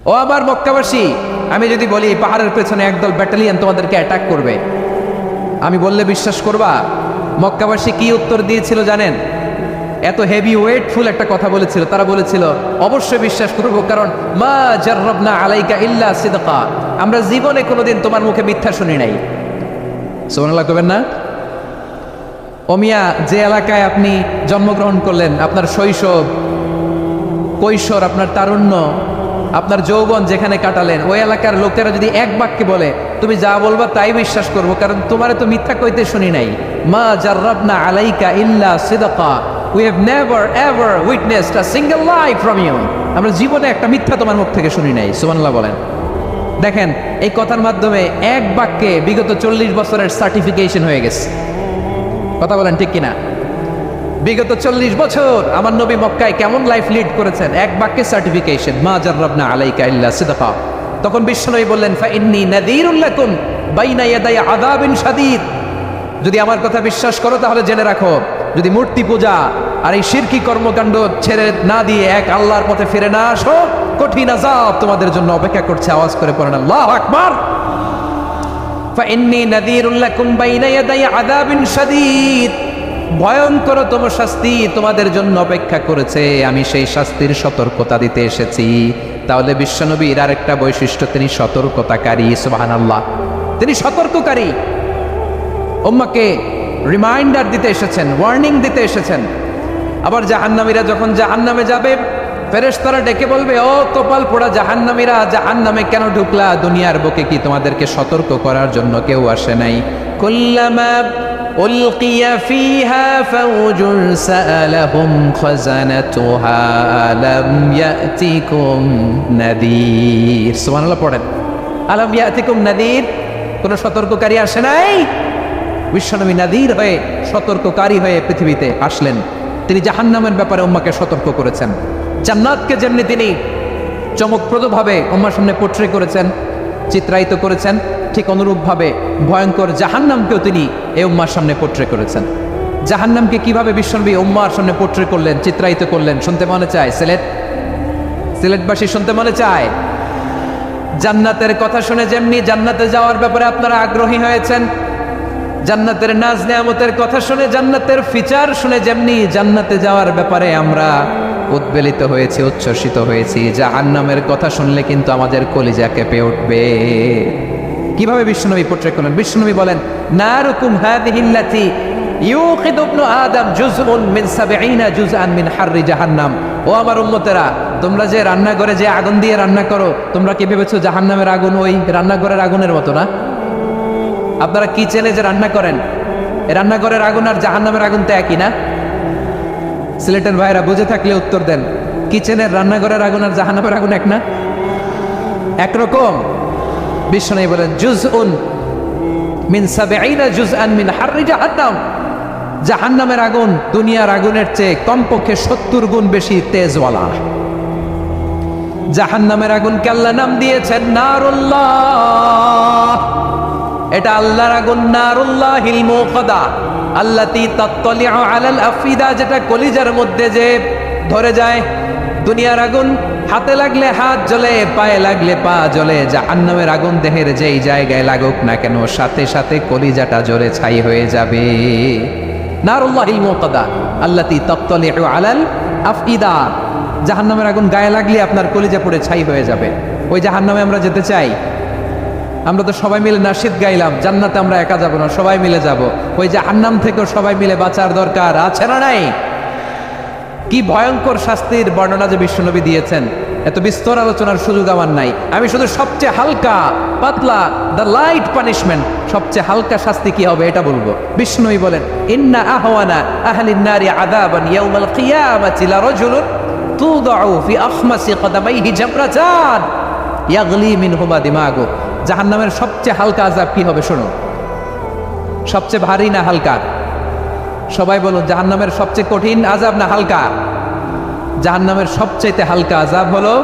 ও আমার মক্কাবাসী, আমি যদি বলি পাহাড়ের পেছনে একদল ব্যাটালিয়ন তোমাদেরকে অ্যাটাক করবে, আমি বললে বিশ্বাস করবা? মক্কাবাসী কি উত্তর দিয়েছিল জানেন? এত হেভি ওয়েটফুল একটা কথা বলেছিল। তারা বলেছিল অবশ্যই বিশ্বাস করব, কারণ মা জাররাবনা আলাইকা ইল্লা সিদকা, আমরা জীবনে কোনোদিন তোমার মুখে মিথ্যা শুনি নাই। সুবহানাল্লাহ কবেন না? ও মিয়া, যে এলাকায় আপনি জন্মগ্রহণ করলেন, আপনার শৈশব, কৈশোর, আপনার তারুণ্য, আপনার যৌবন যেখানে কাটালেন, ওই এলাকার লোকেরা যদি এক বাক্যে বলে তুমি যা বলবা তাই বিশ্বাস করব, কারণ তোমারে তো মিথ্যা কইতে শুনি নাই। মা জাররাবনা আলাইকা ইল্লা সিদকা, we have never ever witnessed a single lie from you, আমরা জীবনে একটা মিথ্যা তোমার মুখ থেকে শুনি নাই। সুবহানাল্লাহ বলেন। দেখেন, এই কথার মাধ্যমে এক বাক্যে বিগত 40 বছরের সার্টিফিকেশন হয়ে গেছে। কথা বলেন ঠিক কিনা? বিগত 40 বছর আমার নবী মক্কায় কেমন লাইফ লিড করেছেন, এক বাক্যে সার্টিফিকেশন, মা জাররাবনা আলাইকা ইল্লা সিদকা। তখন বিশ্বনবী বললেন ফাইন্নী নাযীরুল লাকুম বাইনা ইয়াদাই আযাবিন শাদীদ, যদি আমার কথা বিশ্বাস করো তাহলে জেনে রাখো, যদি মূর্তি পূজা আর এই শিরকি কর্মকাণ্ড ছেড়ে না দিয়ে এক আল্লাহর পথে ফিরে না আসো, কঠিন আযাব তোমাদের জন্য অপেক্ষা করছে। আওয়াজ করে পড়েন আল্লাহু আকবার। ফাইন্নী নাযীরুল লাকুম বাইনা ইয়াদাই আযাবিন শাদীদ, ভয়ঙ্করতম শাস্তি তোমাদের জন্য অপেক্ষা করেছে, আমি সেই শাস্তির সতর্কতা দিতে এসেছি। তাহলে বিশ্বনবীর আরেকটা বৈশিষ্ট্য, তিনি সতর্কতাকারী। সুবহানাল্লাহ, তিনি সতর্ককারী। উম্মাহকে রিমাইন্ডার দিতে এসেছেন, ওয়ার্নিং দিতে এসেছেন। আবার জাহান্নামীরা যখন জাহান্নামে যাবে, ফেরেশতারা ডেকে বলবে, ও কপাল পোড়া জাহান্নামীরা, জাহান্নামে কেন ঢুকলা? দুনিয়ার বুকে কি তোমাদেরকে সতর্ক করার জন্য কেউ আসে নাই? কুল্লামা উলকিয়া ফিহা ফাওজুন সাআলাহুম খাযানাতুহা আলাম ইয়াতিকুম নাযীর। সুবহানাল্লাহ পড়েন, আলাম ইয়াতিকুম নাযীর, কোন সতর্ককারী আসে নাই? বিশ্বনবী নাযীর হয়ে, সতর্ককারী হয়ে পৃথিবীতে আসলেন। তিনি জাহান্নামের ব্যাপারে উম্মাহকে সতর্ক করেছেন। জান্নাতকে যেমনি তিনি চমকপ্রদভাবে উম্মাহর সামনে পোট্রে করেছেন, চিত্রায়িত করেছেন, ঠিক অনুরূপভাবে ভয়ঙ্কর জাহান্নামকেও তিনি এই উম্মাহর সামনে পোট্রে করেছেন। জাহান্নামকে কিভাবে বিশ্বনবী উম্মাহর সামনে পোট্রে করলেন, চিত্রায়িত করলেন, শুনতে মনে চায়? সিলেটবাসী শুনতে মনে চায়? জান্নাতের কথা শুনে যেমনি জান্নাতে যাওয়ার ব্যাপারে আপনারা আগ্রহী হয়েছেন, জান্নাতের নাজ নেয়ামতের কথা শুনে, জান্নাতের ফিচার শুনে যেমনি জান্নাতে যাওয়ার ব্যাপারে আমরা উদ্বেলিত হয়েছি, উচ্ছ্বসিত হয়েছি, জাহান্নামের কথা শুনলে কিন্তু আমাদের কলিজা কেঁপে উঠবে। কিভাবে বিশ্বনবী পোট্রে করলেন? বিশ্বনবী বলেন, নারুকুম হাযিহিল্লাতী ইউকিদু ইবনু আদম জুজউন মিন ৭০ জুজআন মিন হাররি জাহান্নাম। ও আমার উম্মতেরা, তোমরা যে রান্নাঘরে যে আগুন দিয়ে রান্না করো, তোমরা কি ভেবেছো জাহান্নামের আগুন ওই রান্নাঘরের আগুনের মতো না? আপনারা কিচেনে যে রান্না করেন, এই রান্নাঘরের আগুন আর জাহান্নামের আগুন তো একই না? সিলেটের ভাইরা বুঝে থাকলে উত্তর দেন, কিচেনের রান্নাঘরের আগুন আর জাহান্নামের আগুন এক না? একরকম? বিশ্বনবী বলেন জুজউন মিন ৭০ জুজআন মিন হাররি জাহান্নাম, জাহান্নামের আগুন দুনিয়ার আগুনের চেয়ে কমপক্ষে ৭০ গুণ বেশি তেজওয়ালা। জাহান্নামের আগুনকে আল্লাহ নাম দিয়েছেন নারুল্লাহ। এটা আল্লাহর আগুন, নারুল্লাহিল মুকাদা আল্লাতী তাত্তালিউ আলাল আফিদা, যেটা কলিজার মধ্যে যে ধরে যায়। দুনিয়ার আগুন হাতে লাগলে হাত জ্বলে, পায়ে লাগলে পা জ্বলে, জাহান্নামের আগুন দেহের যেই জায়গায় লাগুক না কেন, সাথে সাথে কলিজাটা জ্বলে ছাই হয়ে যাবে। নারুল্লাহিল মুকাদা আল্লাতী তাত্তালিউ আলাল আফিদা, জাহান্নামের আগুন গায়ে লাগলে আপনার কলিজা পুড়ে ছাই হয়ে যাবে। ওই জাহান্নামে আমরা যেতে চাই? আমরা তো সবাই মিলে নাশিদ গাইলাম, জান্নাতে আমরা একা যাব না, সবাই মিলে যাব। ওই জাহান্নাম থেকেও সবাই মিলে বাঁচার দরকার আছে না নাই? কি ভয়ঙ্কর শাস্তির বর্ণনা যে বিশ্বনবী দিয়েছেন, এত বিস্তর আলোচনার সুযোগ আমার নাই। আমি শুধু সবচেয়ে হালকা পাতলা, দ্য লাইট পানিশমেন্ট, সবচেয়ে হালকা শাস্তি কি হবে এটা বলবো। বিশ্বনবী বলেন, ইন্না আহওয়ানা আহলিন নারি আযাবান ইয়াউমাল কিয়ামাতি লারাজুলুন তুদাউ ফি আখমাসি কদামাইহি জামরাতান ইয়াগলি মিনহুমা দিমাগু। জাহান্নামের সবচেয়ে হালকা আযাব কি হবে শোনো? সবচেয়ে ভারী না হালকা? সবাই বলুন, জাহান্নামের সবচেয়ে কঠিন আযাব না হালকা? জাহান্নামের সবচেয়ে হালকা আযাব হলো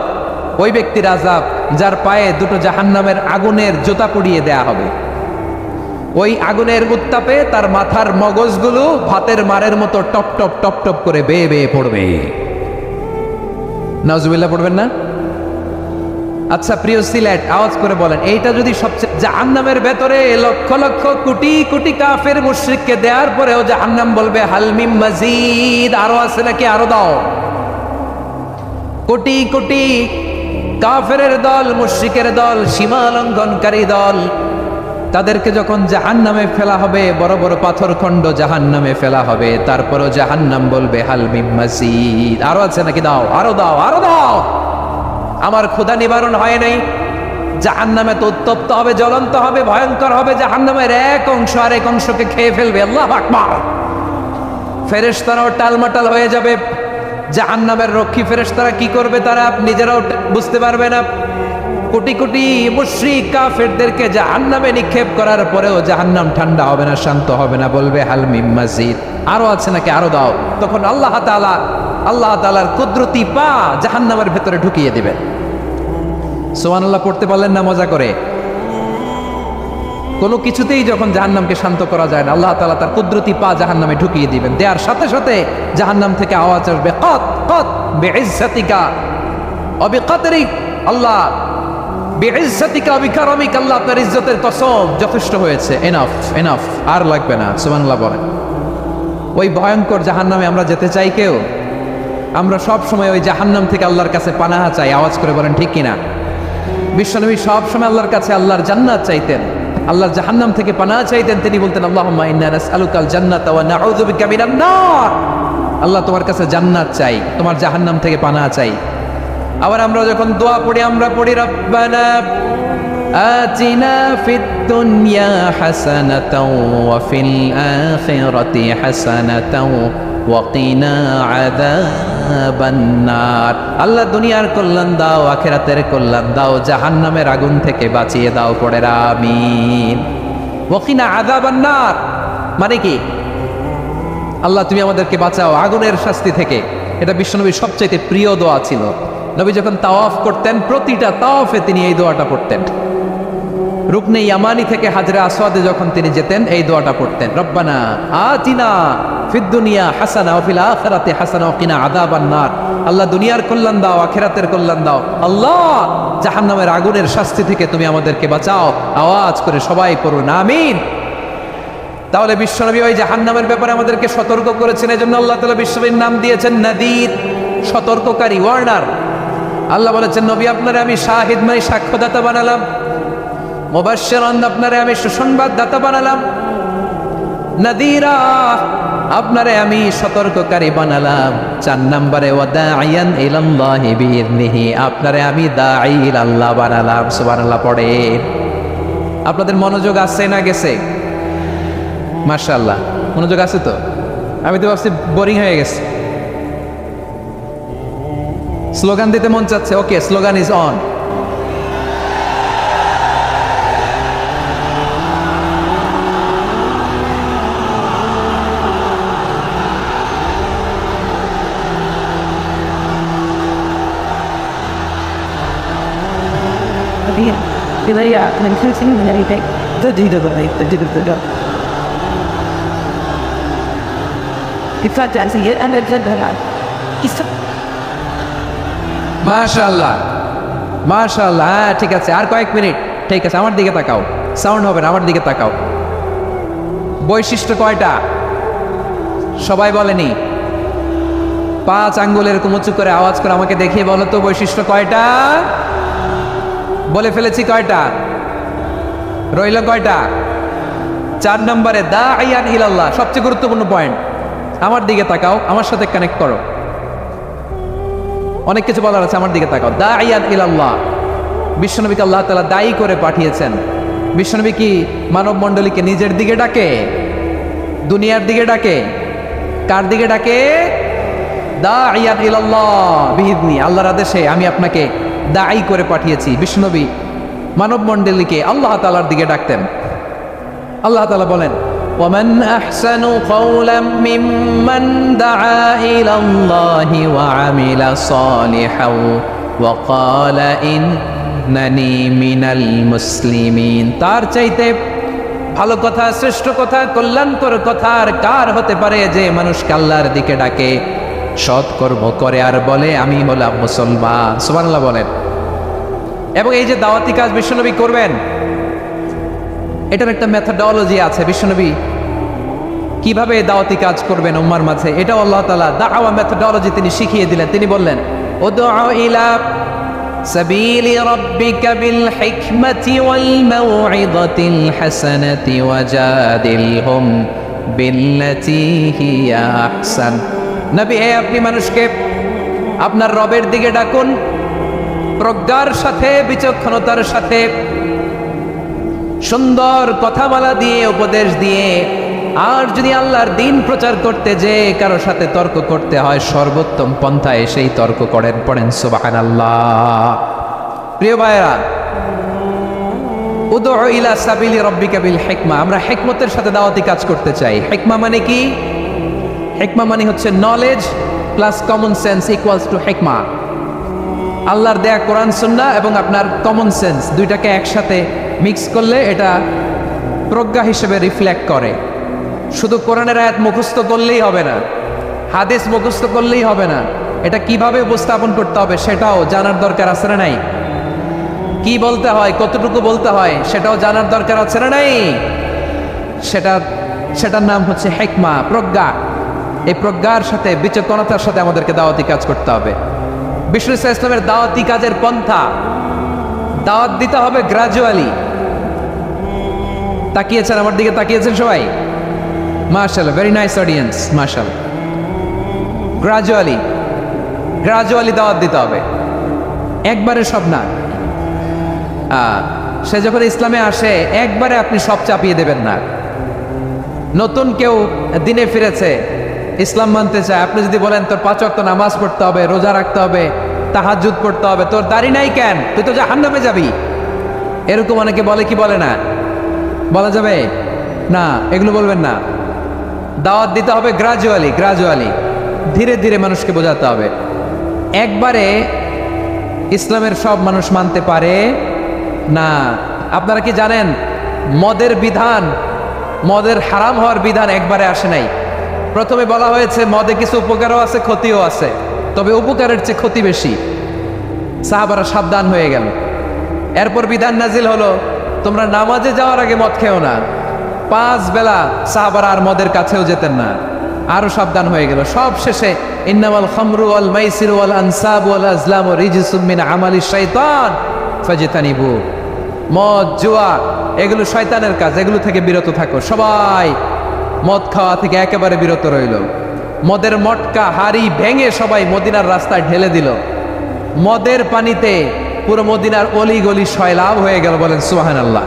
ওই ব্যক্তির আযাব যার পায়ে দুটো জাহান্নামের আগুনের জুতা পরিয়ে দেয়া হবে। ওই আগুনের উত্তাপে তার মাথার মগজগুলো ভাতের মারের মতো টপ টপ টপ টপ করে বেয়ে বেয়ে পড়বে। নাউজুবিল্লাহ পড়বেন না? আচ্ছা প্রিয় সিলেট, আওয়াজ করে বলেন, এইটা যদি সবচেয়ে জাহান্নামের ভেতরে লক্ষ লক্ষ কোটি কোটি কাফের মুশরিককে দেওয়ার পরেও জাহান্নাম বলবে হাল মিন মাজিদ, আরো আছে নাকি, আরো দাও। কোটি কোটি কাফেরের দল, মুশরিকের দল, সীমা লঙ্ঘনকারী দল, তাদেরকে যখন জাহান্নামে ফেলা হবে, বড় বড় পাথরখণ্ড জাহান্নামে ফেলা হবে, তারপরও জাহান্নাম বলবে হাল মিন মাজিদ, আরো আছে নাকি, দাও, আরো দাও, আরো দাও। আমার ক্ষুধা নিবারণ হয় নাই। জাহান্নামে তো উত্তপ্ত হবে, জ্বলন্ত হবে, ভয়ঙ্কর হবে। জাহান্নামের এক অংশ আরেক অংশকে খেয়ে ফেলবে। আল্লাহু আকবার। ফেরেশতারাও টালমাটাল হয়ে যাবে। জাহান্নামের রক্ষী ফেরেশতারা কি করবে তারা নিজেরাও বুঝতে পারবে না। কোটি কোটি মুশরিক কাফেরদেরকে জাহান্নামে নিক্ষেপ করার পরেও জাহান্নাম ঠান্ডা হবে না, শান্ত হবে না, বলবে হাল মিন মাজিদ, আরো আছে নাকি, আরো দাও। তখন আল্লাহ তাআলার কুদরতি পা জাহান্নামের ভেতরে ঢুকিয়ে দিবেন। সুবহানাল্লাহ পড়তে পারলেন না মজা করে? কোনো কিছুতেই যখন জাহান্নামকে শান্ত করা যায় না, আল্লাহ তাআলা তার কুদরতি পা জাহান্নামে ঢুকিয়ে দিবেন। দেওয়ার সাথে সাথে জাহান্নাম থেকে আওয়াজ আসবে, কত কত বিইজ্জাতিকা ওয়া বিকদরিক, আল্লাহ বিইজ্জাতিকা ওয়া বিকারামিক, আল্লাহ আপনার ইজ্জতের কসম, যথেষ্ট হয়েছে, এনাফ এনাফ, আর লাগবে না। সুবহানাল্লাহ বলেন। ওই ভয়ঙ্কর জাহান্নামে আমরা যেতে চাই কেউ? আমরা সব সময় ওই জাহান্নাম থেকে আল্লাহর কাছে পানাহা চাই। আওয়াজ করে বলেন ঠিক কিনা? বিশ্বনবী সব সময় আল্লাহর কাছে আল্লাহর জান্নাত চাইতেন, আল্লাহর জাহান্নাম থেকে পানাহা চাইতেন। তিনি বলতেন আল্লাহুম্মা ইন্না নাসআলুকাল জান্নাতা ওয়া নাউযু বিকা মিনান নার, আল্লাহ তোমার কাছে জান্নাত চাই, তোমার জাহান্নাম থেকে পানাহা চাই। আবার আমরা যখন দোয়া পড়ি, আমরা পড়ি রব্বানা আতিনা ফিদ দুনিয়া হাসানাতাও ওয়া ফিল আখিরাতি হাসানাতাও ওয়া কিনা আযাবান নার, আল্লাহ দুনিয়ার কল্যাণ দাও, আখিরাতের কল্যাণ দাও, জাহান্নামের আগুন থেকে বাঁচিয়ে দাও, পড়ে আমিন। ওয়া কিনা আযাবান নার মানে কি? আল্লাহ তুমি আমাদেরকে বাঁচাও আগুনের শাস্তি থেকে। এটা বিশ্বনবীর সবচেয়ে প্রিয় দোয়া ছিল। নবী যখন তাওয়াফ করতেন, প্রতিটা তাওয়াফে তিনি এই দোয়াটা পড়তেন। রুকনে ইয়ামানি থেকে হাজরে আসওয়াদে যখন তিনি যেতেন, এই দোয়াটা পড়তেন, রব্বানা আতিনা ফিদ দুনিয়া হাসানা ওয়া ফিল আখিরাতি হাসানা ওয়া কিনা আযাবান নার, আল্লাহ দুনিয়ার কল্যাণ দাও, আখিরাতের কল্যাণ দাও, আল্লাহ জাহান্নামের আগুনের শাস্তি থেকে তুমি আমাদেরকে বাঁচাও। আওয়াজ করে সবাই পড়ুন আমিন। তাহলে বিশ্বনবী ওই জাহান্নামের ব্যাপারে আমাদেরকে সতর্ক করেছেন। এজন্য আল্লাহ তাআলা বিশ্বনবীর নাম দিয়েছেন নাদির, সতর্ককারী, ওয়ার্নার। আল্লাহ বলেছেন নবী আপনারে আমি শাহিদ মানে সাক্ষ্যদাতা বানালাম, মুবাশশিরান আপনারে আমি সুসংবাদদাতা বানালাম, নাদিরা আপনারে আমি সতর্ককারী বানালাম। 4 নম্বরে ওয়া দাঈয়ান ইলাল্লাহি বিইذনিহি, আপনারে আমি দাঈ ইলাল্লাহ বানালাম। সুবহানাল্লাহ পড়েন। আপনাদের মনোযোগ আছে না গেছে? মাশাআল্লাহ মনোযোগ আছে তো? আমি তো ভাবছি বোরিং হয়ে গেছে। স্লোগান দিতে মন চাচ্ছে। ওকে, স্লোগান ইজ অন। মাশাআল্লাহ মাশাআল্লাহ, হ্যাঁ ঠিক আছে, আর কয়েক মিনিট। ঠিক আছে, আমার দিকে তাকাও, সাউন্ড হবে না, আমার দিকে তাকাও। বৈশিষ্ট্য কয়টা সবাই বলেনি? 5 আঙ্গুল এরকম উঁচু করে আওয়াজ করে আমাকে দেখিয়ে বলো তো বৈশিষ্ট্য কয়টা? বলে ফেলেছি কয়টা? রইল কয়টা? 4 নম্বরে দাঈয়ান ইলাল্লাহ, সবচেয়ে গুরুত্বপূর্ণ পয়েন্ট। আমার দিকে তাকাও, আমার সাথে কানেক্ট করো। অনেক কিছু বলার আছে, আমার দিকে তাকাও। দাঈয়ান ইলাল্লাহ, বিশ্বনবীকে আল্লাহ তাআলা দায়ী করে পাঠিয়েছেন। বিশ্বনবী কি মানব মণ্ডলীকে নিজের দিকে ডাকে? দুনিয়ার দিকে ডাকে? কার দিকে ডাকে? দাঈয়ান ইলাল্লাহ বিইذনি, আল্লাহর আদেশে আমি আপনাকে দায়ী করে পাঠিয়েছি। বিশ্বনবী মানব মণ্ডলীকে আল্লাহ তাআলার দিকে ডাকতেন। আল্লাহ তাআলা বলেন ومن أحسن قولا ممن دعا إلى الله وعمل صالحا وقال إنني من المسلمين, তার চাইতে ভালো কথা, শ্রেষ্ঠ কথা, কল্যাণকর কথা আর কার হতে পারে যে মানুষকে আল্লাহর দিকে ডাকে, সৎকর্ম করে আর বলে আমি হলাম মুসলমান। সুবহানাল্লাহ বলেন। এবং এই যে দাওয়াতি কাজ বিশ্বনবী করবেন, এটার একটা মেথডোলজি আছে। বিশ্বনবী কিভাবে দাওয়াতি কাজ করবেন উম্মার মাঝে, এটা আল্লাহ তাআলা দাওয়া মেথডোলজি তিনি শিখিয়ে দিলেন। তিনি বললেন, উদউ ইলা সাবিলি রাব্বিকা বিল হিকমাতি ওয়াল মাউইযাতিল হাসানাতি ওয়াজাদিলহুম বিল্লাতী হিয়া আহসান। নবী, আপনি মানুষকে আপনার রবের দিকে ডাকুন প্রজ্ঞার সাথে, বিচক্ষণতার সাথে, সুন্দর কথামালা দিয়ে, উপদেশ দিয়ে। আর যদি আল্লাহর দিন প্রচার করতে যে কারো সাথে তর্ক করতে হয়, সর্বোত্তম পন্থায় সেই তর্ক করেন। পড়েন সুবহানাল্লাহ। প্রিয় ভাইরা, উদউ ইলা সাবিলি রাব্বিকা বিল হিকমা, আমরা হিকমতের সাথে দাওয়াতি কাজ করতে চাই। হিকমা মানে কি? হিকমা মানে হচ্ছে knowledge plus common sense equals to হিকমা। আল্লাহর দেয়া কোরআন সুন্নাহ এবং আপনার কমন সেন্স দুইটাকে একসাথে মিক্স করলে এটা প্রজ্ঞা হিসেবে রিফ্লেক্ট করে। শুধু কোরআনের আয়াত মুখস্থ করলেই হবে না, হাদিস মুখস্থ করলেই হবে না, এটা কিভাবে উপস্থাপন করতে হবে সেটাও জানার দরকার আছে না নাই? কি বলতে হয়, কতটুকু বলতে হয় সেটাও জানার দরকার আছে না নাই? সেটার নাম হচ্ছে হিকমা, প্রজ্ঞা। এই প্রজ্ঞার সাথে, বিচক্ষণতার সাথে আমাদেরকে দাওয়াতি কাজ করতে হবে। বিষ্ণু ইসলামের দাওয়াতি কাজের পন্থা, দাওয়াত দিতে হবে গ্রাজুয়ালি। তাকিয়েছেন আমার দিকে, তাকিয়েছেন সবাই? মাশাআল্লাহ, ভেরি নাইস অডিয়েন্স, মাশাআল্লাহ। গ্রাজুয়ালি দাওয়াত দিতে হবে, একবারে সব না। সে যখন ইসলামে আসে একবারে আপনি সব চাপিয়ে দেবেন না। নতুন কেউ দিনে ফিরেছে, ইসলাম মানতে চায়, আপনি যদি বলেন তোর 5 ওয়াক্ত নামাজ পড়তে হবে, রোজা রাখতে হবে, তাহাজ্জুদ পড়তে হবে, তোর দাড়ি নাই কেন, তুই তো জাহান্নামে যাবি, এরকম অনেকে বলে কি বলে না? বলা যাবে না, এগুলো বলবেন না। দাওয়াত দিতে হবে গ্রাজুয়ালি, ধীরে ধীরে মানুষকে বোঝাতে হবে। একবারে ইসলামের সব মানুষ মানতে পারে না। আপনারা কি জানেন মদের বিধান, মদের হারাম হওয়ার বিধান একবারে আসে নাই। প্রথমে বলা হয়েছে মদে কিছু উপকারও আছে, ক্ষতিও আছে, তবে উপকারের চেয়ে ক্ষতি বেশি। সাহাবারা সাবধান হয়ে গেল। এরপর বিধান নাজিল হলো, তোমরা নামাজে যাওয়ার আগে মদ খেও না। 5 বেলা সাহাবারা আর মদের কাছেও যেতেন না, আরো সাবধান হয়ে গেল। সব শেষে ইন্নামাল খামরু ওয়াল মাইসিরু ওয়াল আনসাবু ওয়াল আজলামু রিজসুম মিন আমালিশ শাইতান ফাজতানিবু। মদ, জুয়া এগুলো শয়তানের কাজ, এগুলো থেকে বিরত থাকো। সবাই মদ খাওয়া থেকে একেবারে বিরত রইল। মদের মটকা হাড়ি ভেঙে সবাই মদিনার রাস্তায় ঢেলে দিল। মদের পানিতে পুরো মদিনার অলি গলি সয়লাভ হয়ে গেল। বলেন সুবহানাল্লাহ।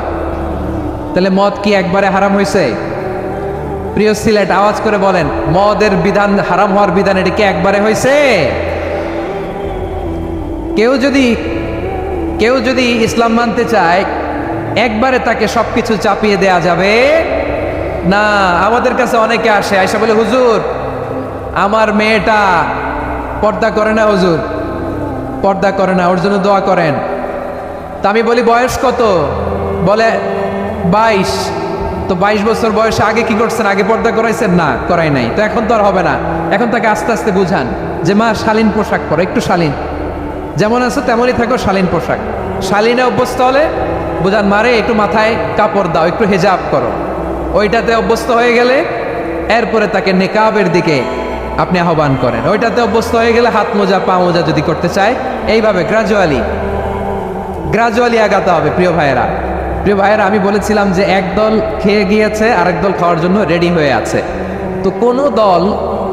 তাহলে মদ কি একবারে হারাম হয়েছে? প্রিয় সিলেট, আওয়াজ করে বলেন, মদের বিধান, হারাম হওয়ার বিধান এটা কি একবারে হয়েছে? কেউ যদি ইসলাম মানতে চায় একবারে তাকে সবকিছু চাপিয়ে দেয়া যাবে না। আমাদের কাছে অনেকে আসে, আয়সা বলে, হুজুর আমার মেয়েটা পর্দা করে না, হুজুর পর্দা করে না, ওর জন্য দোয়া করেন। তা আমি বলি বয়স কত? বলে 22। তো 22 বছর বয়সে আগে কি করছেন? আগে পর্দা করাইছেন? না, করাই নাই। তো এখন তো আর হবে না। এখন তাকে আস্তে আস্তে বুঝান যে মা শালীন পোশাক পরো, একটু শালীন, যেমন আছো তেমনই থাকো, শালীন পোশাক। শালীনে অভ্যস্ত হলে বুঝান, মারে একটু মাথায় কাপড় দাও, একটু হেজাব করো। ওইটাতে অভ্যস্ত হয়ে গেলে এরপরে তাকে নেকাবের দিকে আপনি আহ্বান করেন। ওইটাতে অভ্যস্ত হয়ে গেলে হাত মোজা, পা মোজা যদি করতে চায়, এইভাবে গ্রাজুয়ালি আগাতে হবে। প্রিয় ভাইয়েরা, আমি বলেছিলাম যে একদল খেয়ে গিয়েছে, আরেক দল খাওয়ার জন্য রেডি হয়ে আছে। তো কোনো দল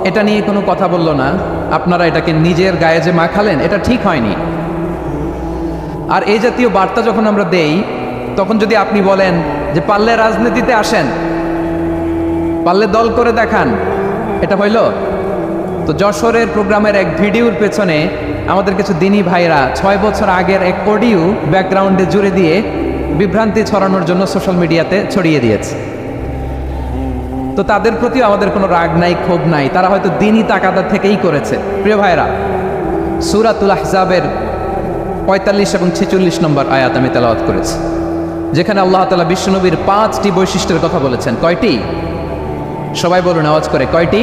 এটা নিয়ে কোনো কথা বললো না, আপনারা এটাকে নিজের গায়ে যে মাখালেন, এটা ঠিক হয়নি। আর এই জাতীয় বার্তা যখন আমরা দেই, তখন যদি আপনি বলেন যে পারলে রাজনীতিতে আসেন, পারলে দল করে দেখান, এটা হইল? তো যশোরের প্রোগ্রামের এক ভিডিওর পেছনে আমাদের কিছু দিনী ভাইরা 6 বছর আগের এক অডিও ব্যাকগ্রাউন্ডে জুড়ে দিয়ে বিভ্রান্তি ছড়ানোর জন্য সোশ্যাল মিডিয়াতে ছড়িয়ে দিয়েছে। তো তাদের প্রতিও আমাদের কোনো রাগ নাই, ক্ষোভ নাই, তারা হয়তো দিনই তাকাদা থেকেই করেছে। প্রিয় ভাইরা, সূরাতুল আহজাবের 45 এবং 46 নম্বর আয়াত আমি তেলাওয়াত করেছি, যেখানে আল্লাহ তাআলা বিশ্বনবীর 5টি বৈশিষ্ট্যের কথা বলেছেন। কয়টি? সবাই বলুন আওয়াজ করে, কয়টি?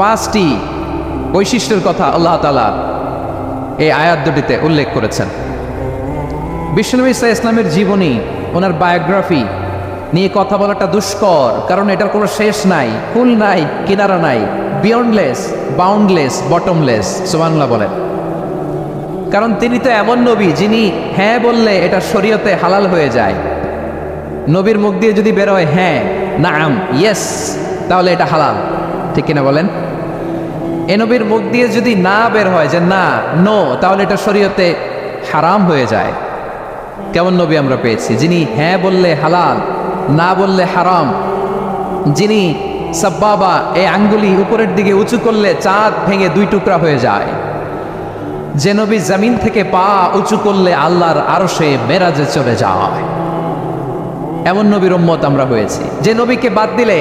5টি বৈশিষ্ট্যের কথা আল্লাহ তাআলা এই আয়াত দুটিতে উল্লেখ করেছেন। বিশ্বনবী সাল্লাল্লাহু আলাইহি ইসলামের জীবনী, ওনার বায়োগ্রাফি নিয়ে কথা বলাটা দুষ্কর, কারণ এটার কোনো শেষ নাই, ফুল নাই, কিনারা নাই, বিয়ন্ডলেস, বাউন্ডলেস, বটমলেস। সুবহানাল্লাহ বলেন। কারণ তিনি তো এমন নবী যিনি হ্যাঁ বললে এটা শরীয়তে হালাল হয়ে যায়। নবীর মুখ দিয়ে যদি বের হয় হ্যাঁ, নাম, ইয়েস, তাহলে এটা হালাল, ঠিক কিনা বলেন? এ নবীর মুখ দিয়ে যদি না বের হয় যে না, নো, তাহলে এটা শরীয়তে হারাম হয়ে যায়। কেমন নবী আমরা পেয়েছি, যিনি হ্যাঁ বললে হালাল, না বললে হারাম, যিনি সাব্বাবা, এই আঙ্গুলি উপরের দিকে উঁচু করলে চাঁদ ভেঙে 2 টুকরা হয়ে যায়, যে নবী জমিন থেকে পা উঁচু করলে আল্লাহর আরশে মেরাজে চলে যায়, এমন নবীর উম্মত আমরা হয়েছি। যে নবীকে বাদ দিলে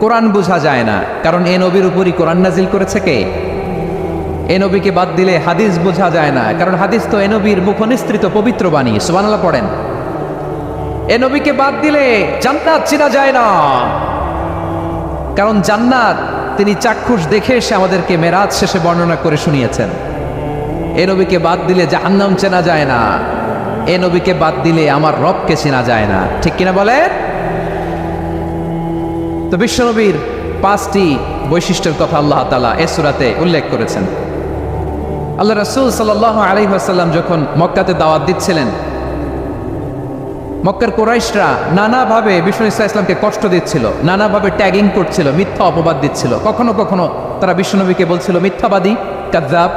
কোরআন বোঝা যায় না, কারণ এ নবীর উপরই কোরআন নাজিল করেছে কে? এ নবীকে বাদ দিলে হাদিস বোঝা যায় না, কারণ হাদিস তো এ নবীর মুখনিসৃত পবিত্র বাণী। সুবহানাল্লাহ পড়েন। এ নবীকে বাদ দিলে জান্নাত চেনা যায় না, কারণ জান্নাত তিনি চাক্ষুষ দেখে এসে আমাদেরকে মেরাজ শেষে বর্ণনা করে শুনিয়েছেন। এ নবীকে বাদ দিলে জাহান্নাম চেনা যায় না, এ নবীকে বাদ দিলে আমার রবকে চেনা যায় না, ঠিক কিনা বলে? তো বিশ্বনবীর 5টি বৈশিষ্ট্যের কথা আল্লাহ তাআলা এই সূরাতে উল্লেখ করেছেন। আল্লাহ রাসূল সাল্লাল্লাহু আলাইহি ওয়াসাল্লাম যখন মক্কাতে দাওয়াত দিচ্ছিলেন, মক্কার কুরাইশরা নানাভাবে বিষ্ণু ইসলামকে কষ্ট দিচ্ছিল, নানাভাবে ট্যাগিং করছিল, মিথ্যা অপবাদ দিচ্ছিল। কখনো কখনো তারা বিশ্বনবীকে বলছিল মিথ্যাবাদী, কাযযাব।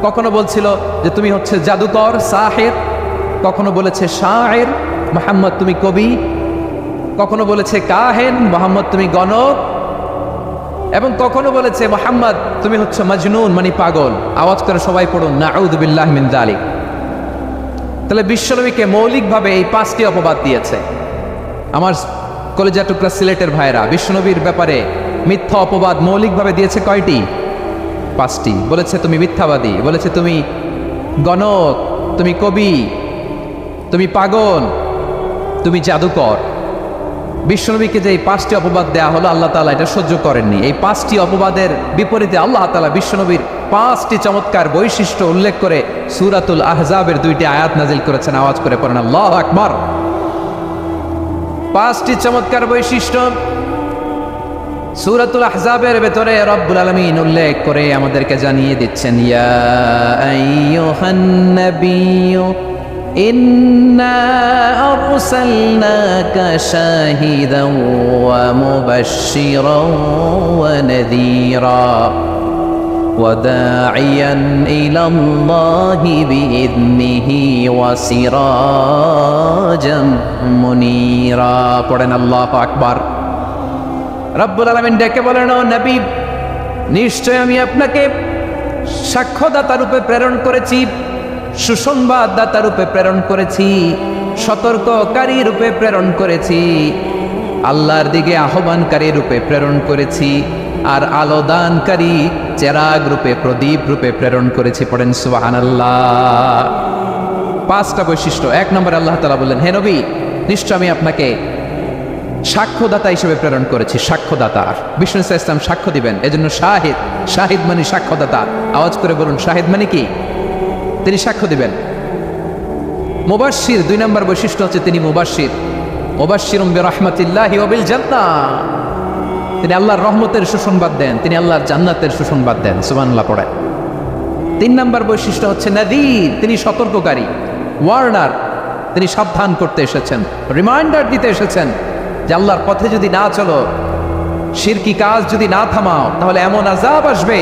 কখনো বলছিল যে তুমি হচ্ছে জাদুকর, সাহির। কখনো বলেছে শায়ের, মুহাম্মদ তুমি কবি। কখনো বলেছে কাহেন, মুহাম্মদ তুমি গণক। এবং কখনো বলেছে মুহাম্মদ তুমি হচ্ছে মাজনুন, মানে পাগল। আওয়াজ করে সবাই পড়ুন নাউযু বিল্লাহি মিন যালিক। তাহলে বিশ্বনবীকে মৌলিকভাবে এই 5টি অপবাদ দিয়েছে। আমার কলেজা টুকরা সিলেটের ভাইরা, বিশ্বনবীর ব্যাপারে মিথ্যা অপবাদ মৌলিকভাবে দিয়েছে কয়টি? 5টি। বলেছে তুমি মিথ্যাবাদী, বলেছে তুমি গণক, তুমি কবি, তুমি পাগল, তুমি জাদুকর। বিশ্বনবীকে যে এই 5টি অপবাদ দেয়া হলো, আল্লাহ তাআলা এটা সহ্য করেননি। এই 5টি অপবাদের বিপরীতে আল্লাহ তাআলা বিশ্বনবীর 5টি চমৎকার বৈশিষ্ট্য উল্লেখ করে সূরাতুল আহজাবের 2টি আয়াত নাজিল করেছেন। আওয়াজ করে পড়েন আল্লাহু আকবার। 5টি চমৎকার বৈশিষ্ট্য সূরাতুল আহজাবের ভেতরে রব্বুল আলামিন উল্লেখ করে আমাদেরকে জানিয়ে দিচ্ছেন, ইয়া আইয়ুহান নাবিয়্যু ইন্না আরসালনাকা শাহিদান ওয়া মুবাশশিরান ওয়া নাযীরা ওয়া দাঈয়ান ইলাল্লাহি বিইذনিহি ওয়া সিরাজাম মুনীরা। পড়েন আল্লাহু আকবার। রব্বুল আলামিন ডেকে বলেন, ও নবী, নিশ্চয় আমি আপনাকে সাক্ষ্যদাতা রূপে প্রেরণ করেছি, সুসংবাদদাতা রূপে প্রেরণ করেছি, সতর্ককারী রূপে প্রেরণ করেছি, আল্লাহর দিকে আহ্বানকারী রূপে প্রেরণ করেছি, আর আলোদানকারী চেরাগ রূপে, প্রদীপ রূপে প্রেরণ করেছি। পড়েন সুবহানাল্লাহ। 5টা বৈশিষ্ট্য। 1 নম্বরে আল্লাহ তাআলা বললেন, হে নবী, নিশ্চয় আমি আপনাকে সাক্ষ্যদাতা হিসেবে প্রেরণ করেছি। সাক্ষ্যদাতা, বিষ্ণু ইসলাম সাক্ষ্য দিবেন, এজন্য শাহিদ। শাহিদ মানে সাক্ষ্যদাতা। আওয়াজ করে বলুন, শাহিদ মানে কি? তিনি সাক্ষ্য দিবেন। মুবাশশির, 2 নম্বর বৈশিষ্ট্য হচ্ছে তিনি মুবাশশির। মুবাশশিরুম বিরাহমাতিল্লাহি ওয়া বিল জান্নাহ। তিনি আল্লাহর রহমতের সুসংবাদ দেন, তিনি আল্লাহর জান্নাতের সুসংবাদ দেন। সুবহানাল্লাহ পড়ে। 3 নম্বর বৈশিষ্ট্য হচ্ছে নাযীর, তিনি সতর্ককারী, ওয়ার্নার। তিনি সাবধান করতে এসেছেন, রিমাইন্ডার দিতে এসেছেন যে আল্লাহর পথে যদি না চলো, শিরকি কাজ যদি না থামাও, তাহলে এমন আযাব আসবে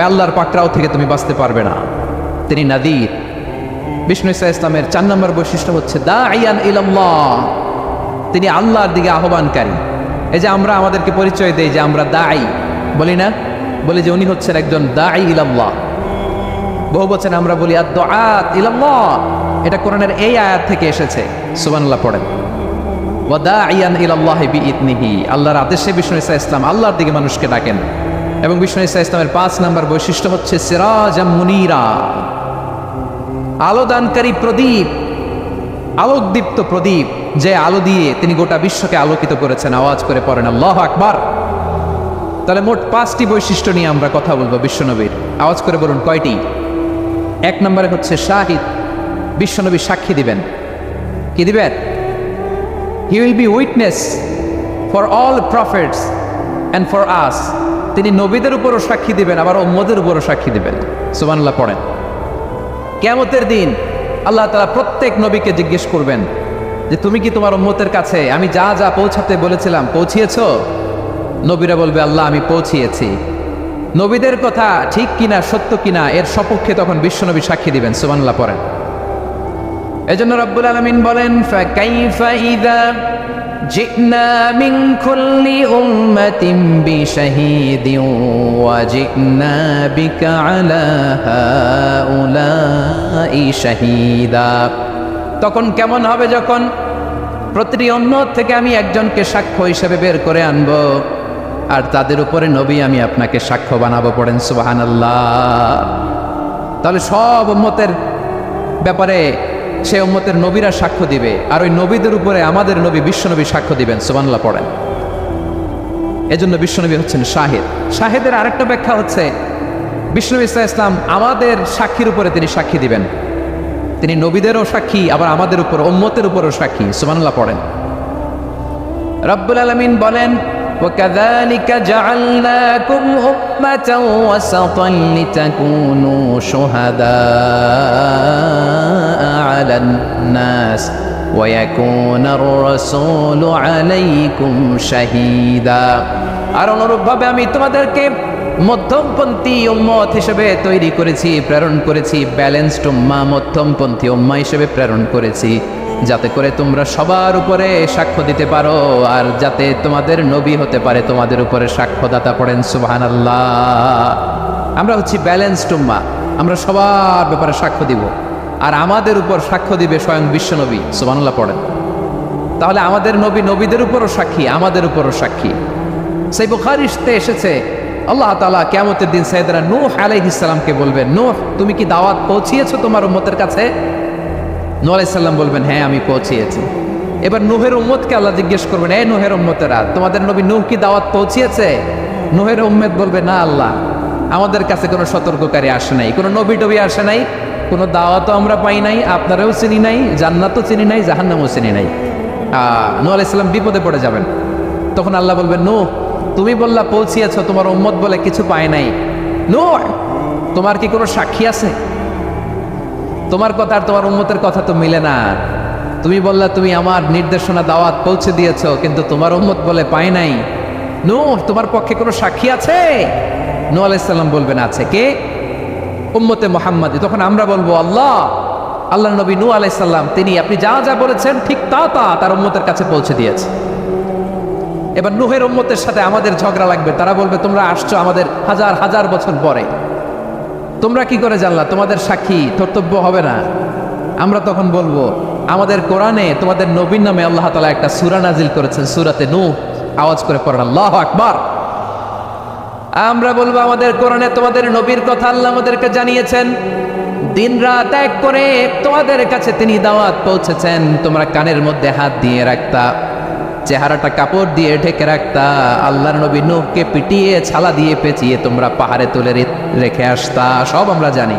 আল্লাহর পাকড়াও থেকে তুমি বাঁচতে পারবে না। তিনি নাযীর। বিষ্ণু ইসলামের 4 নম্বর বৈশিষ্ট্য হচ্ছে দাঈয়ান ইলাল্লাহ, তিনি আল্লাহর দিকে আহ্বানকারী। এই যে আমরা আমাদেরকে পরিচয় দেই যে আমরা দাঈ, বলি না? বলি যে উনি হচ্ছেন একজন দাঈ ইলাল্লাহ। বহু বচন আমরা বলি আদ-দুআত ইলাল্লাহ। এটা কোরআনের এই আয়াত থেকে এসেছে। সুবহানাল্লাহ পড়েন। ওয়া দাঈয়ান ইলাল্লাহি বিইذনিহি, আল্লাহর আদেশে বিষ্ণু ইসলাম আল্লাহর দিকে মানুষকে ডাকেন। এবং বিষ্ণু ইসলামের 5 নম্বর বৈশিষ্ট্য হচ্ছে সিরাজাম মুনীরা, আলোদানকারী প্রদীপ, আলোকদীপ্ত প্রদীপ, যে আলো দিয়ে তিনি গোটা বিশ্বকে আলোকিত করেছেন। আওয়াজ করে পড়েন আল্লাহু আকবার। তাহলে মোট 5টি বৈশিষ্ট্য নিয়ে আমরা কথা বলবো বিশ্বনবীর। আওয়াজ করে বলুন কয়টি? 1 নম্বরে হচ্ছে শাহিদ, বিশ্বনবী সাক্ষী দিবেন। কি দিবেন? He will be witness for all prophets and for us. তিনি নবীদের উপরও সাক্ষী দিবেন, আবার উম্মতের উপরও সাক্ষী দিবেন। সুবহানাল্লাহ পড়েন। কিয়ামতের দিন আল্লাহ তাআলা প্রত্যেক নবীকে জিজ্ঞেস করবেন যে তুমি কি তোমার উম্মতের কাছে আমি যা যা পৌঁছাতে বলেছিলাম পৌঁছিয়েছো? নবীরা বলবে আল্লাহ আমি পৌঁছিয়েছি। নবীদের কথা ঠিক কিনা, সত্য কিনা, এর সপক্ষে তখন বিশ্বনবী সাক্ষী দিবেন। সুবহানাল্লাহ পড়েন। এজন্য রব্বুল আলামিন বলেন ফাকাইফা ইযা জি'না মিন কুল্লি উম্মাতিন বিশাহীদিন ওয়া জি'না বিকা আলা হাউলাই শাহীদা। তখন কেমন হবে যখন প্রতিটি উম্মত থেকে আমি একজনকে সাক্ষ্য হিসেবে বের করে আনবো, আর তাদের উপরে নবী আমি আপনাকে সাক্ষ্য বানাবো। পড়েন সুবহানাল্লাহ। তাহলে সব উম্মতের ব্যাপারে সে উম্মতের নবীরা সাক্ষ্য দিবে, আর ওই নবীদের উপরে আমাদের নবী বিশ্বনবী সাক্ষ্য দিবেন। সুবহানাল্লাহ পড়েন। এজন্য বিশ্বনবী হচ্ছেন শাহিদ। শাহিদের আরেকটা ব্যাখ্যা হচ্ছে বিশ্বনবী সাল্লাল্লাহু আলাইহি ওয়াসাল্লাম আমাদের সাক্ষীর উপরে তিনি সাক্ষী দিবেন। তিনি নবীদেরও সাক্ষী, আবার আমাদের উপর উম্মতের উপরও সাক্ষী। সুবহানাল্লাহ পড়েন। রব্বুল আলামিন বলেন وَكَذَلِكَ جَعَلْنَاكُمْ أُمَّةً وَسَطًا لِتَكُونُوا شُهَدَاءَ عَلَى النَّاسِ وَيَكُونَ الرَّسُولُ عَلَيْكُمْ شَهِيدًا। আর অনুরূপভাবে আমি তোমাদেরকে মধ্যমপন্থী উম্মত হিসেবে তৈরি করেছি, প্রেরণ করেছি। ব্যালেন্সড উম্মাহ, মধ্যমপন্থী উম্মাহ হিসেবে প্রেরণ করেছি, যাতে করে তোমরা সবার উপরে সাক্ষ্য দিতে পারো, আর যাতে তোমাদের নবী হতে পারে তোমাদের উপরে সাক্ষ্যদাতা। পড়েন সুবহানাল্লাহ। আমরা হচ্ছি ব্যালেন্সড উম্মাহ, আমরা সবার ব্যাপারে সাক্ষ্য দিব, আর আমাদের উপর সাক্ষ্য দিবে স্বয়ং বিশ্বনবী। সুবহানাল্লাহ পড়েন। তাহলে আমাদের নবী নবীদের উপরও সাক্ষী, আমাদের উপরও সাক্ষী। সেই বুখারীতে এসেছে আল্লাহ তাআলা কিয়ামতের দিন সাইয়েদনা নূহ আলাইহিস সালামকে বলবেন, নূহ তুমি কি দাওয়াত পৌঁছিয়েছো তোমার উম্মতের কাছে? নূহ আলাইহিস সালাম বলবেন হ্যাঁ আমি পৌঁছিয়েছি। এবার নূহের উম্মতকে আল্লাহ জিজ্ঞেস করবেন, এই নূহের উম্মতেরা তোমাদের নবী নূহ কি দাওয়াত পৌঁছিয়েছে? নূহের উম্মত বলবে না আল্লাহ, আমাদের কাছে কোনো সতর্ককারী আসে নাই, কোনো নবী টবি আসে নাই, কোনো দাওয়াতও আমরা পাই নাই, আপনারাও চিনি নাই, জান্নাতও চিনি নাই, জাহান্নামও চিনি নাই। নূহ আলাইহিস সালাম বিপদে পড়ে যাবেন। তখন আল্লাহ বলবেন নূহ তুমি বললা পৌঁছিয়েছো, তোমার উম্মত বলে কিছু পায় নাই। নূহ তোমার কি কোনো সাক্ষী আছে? তোমার কথা আর তোমার উম্মতের কথা তো মিলে না। তুমি বললা তুমি আমার নির্দেশনা দাওয়াত পৌঁছে দিয়েছো, কিন্তু তোমার উম্মত বলে পায় নাই। নূহ তোমার পক্ষে কোনো সাক্ষী আছে? নূহ আলাইহিস সালাম বলবেন আছে। কে? উম্মতে মুহাম্মাদী। তখন আমরা বলবো আল্লাহ নবী নূহ আলাইহিস সালাম তিনি আপনি যা যা বলেছেন ঠিক তা তার উম্মতের কাছে পৌঁছে দিয়েছে। এবার নূহের উম্মতের সাথে আমাদের ঝগড়া লাগবে। তারা বলবে তোমরা আসছো আমাদের হাজার হাজার বছর পরে, তোমরা কি করে জানলা? তোমাদের সাক্ষী কর্তব্য হবে না? আমরা তখন বলবো আমাদের কোরআনে তোমাদের নবীর নামে আল্লাহ তাআলা একটা সূরা নাজিল করেছেন, সূরাতে নূহ। আওয়াজ করে পড়েন আল্লাহু আকবার। আমরা বলবো আমাদের কোরআনে তোমাদের নবীর কথা আল্লাহ আমাদেরকে জানিয়েছেন, দিন রাত এক করে তোমাদের কাছে তিনি দাওয়াত পৌঁছেছেন। তোমরা কানের মধ্যে হাত দিয়ে রাখতা, চেহারাটা কাপড় দিয়ে ঢেকে রাখতা, আল্লাহর নবী নূহকে পিটিয়ে ছালা দিয়ে পেঁচিয়ে তোমরা পাহাড়ে তুলে রেখে আসতা, সব আমরা জানি।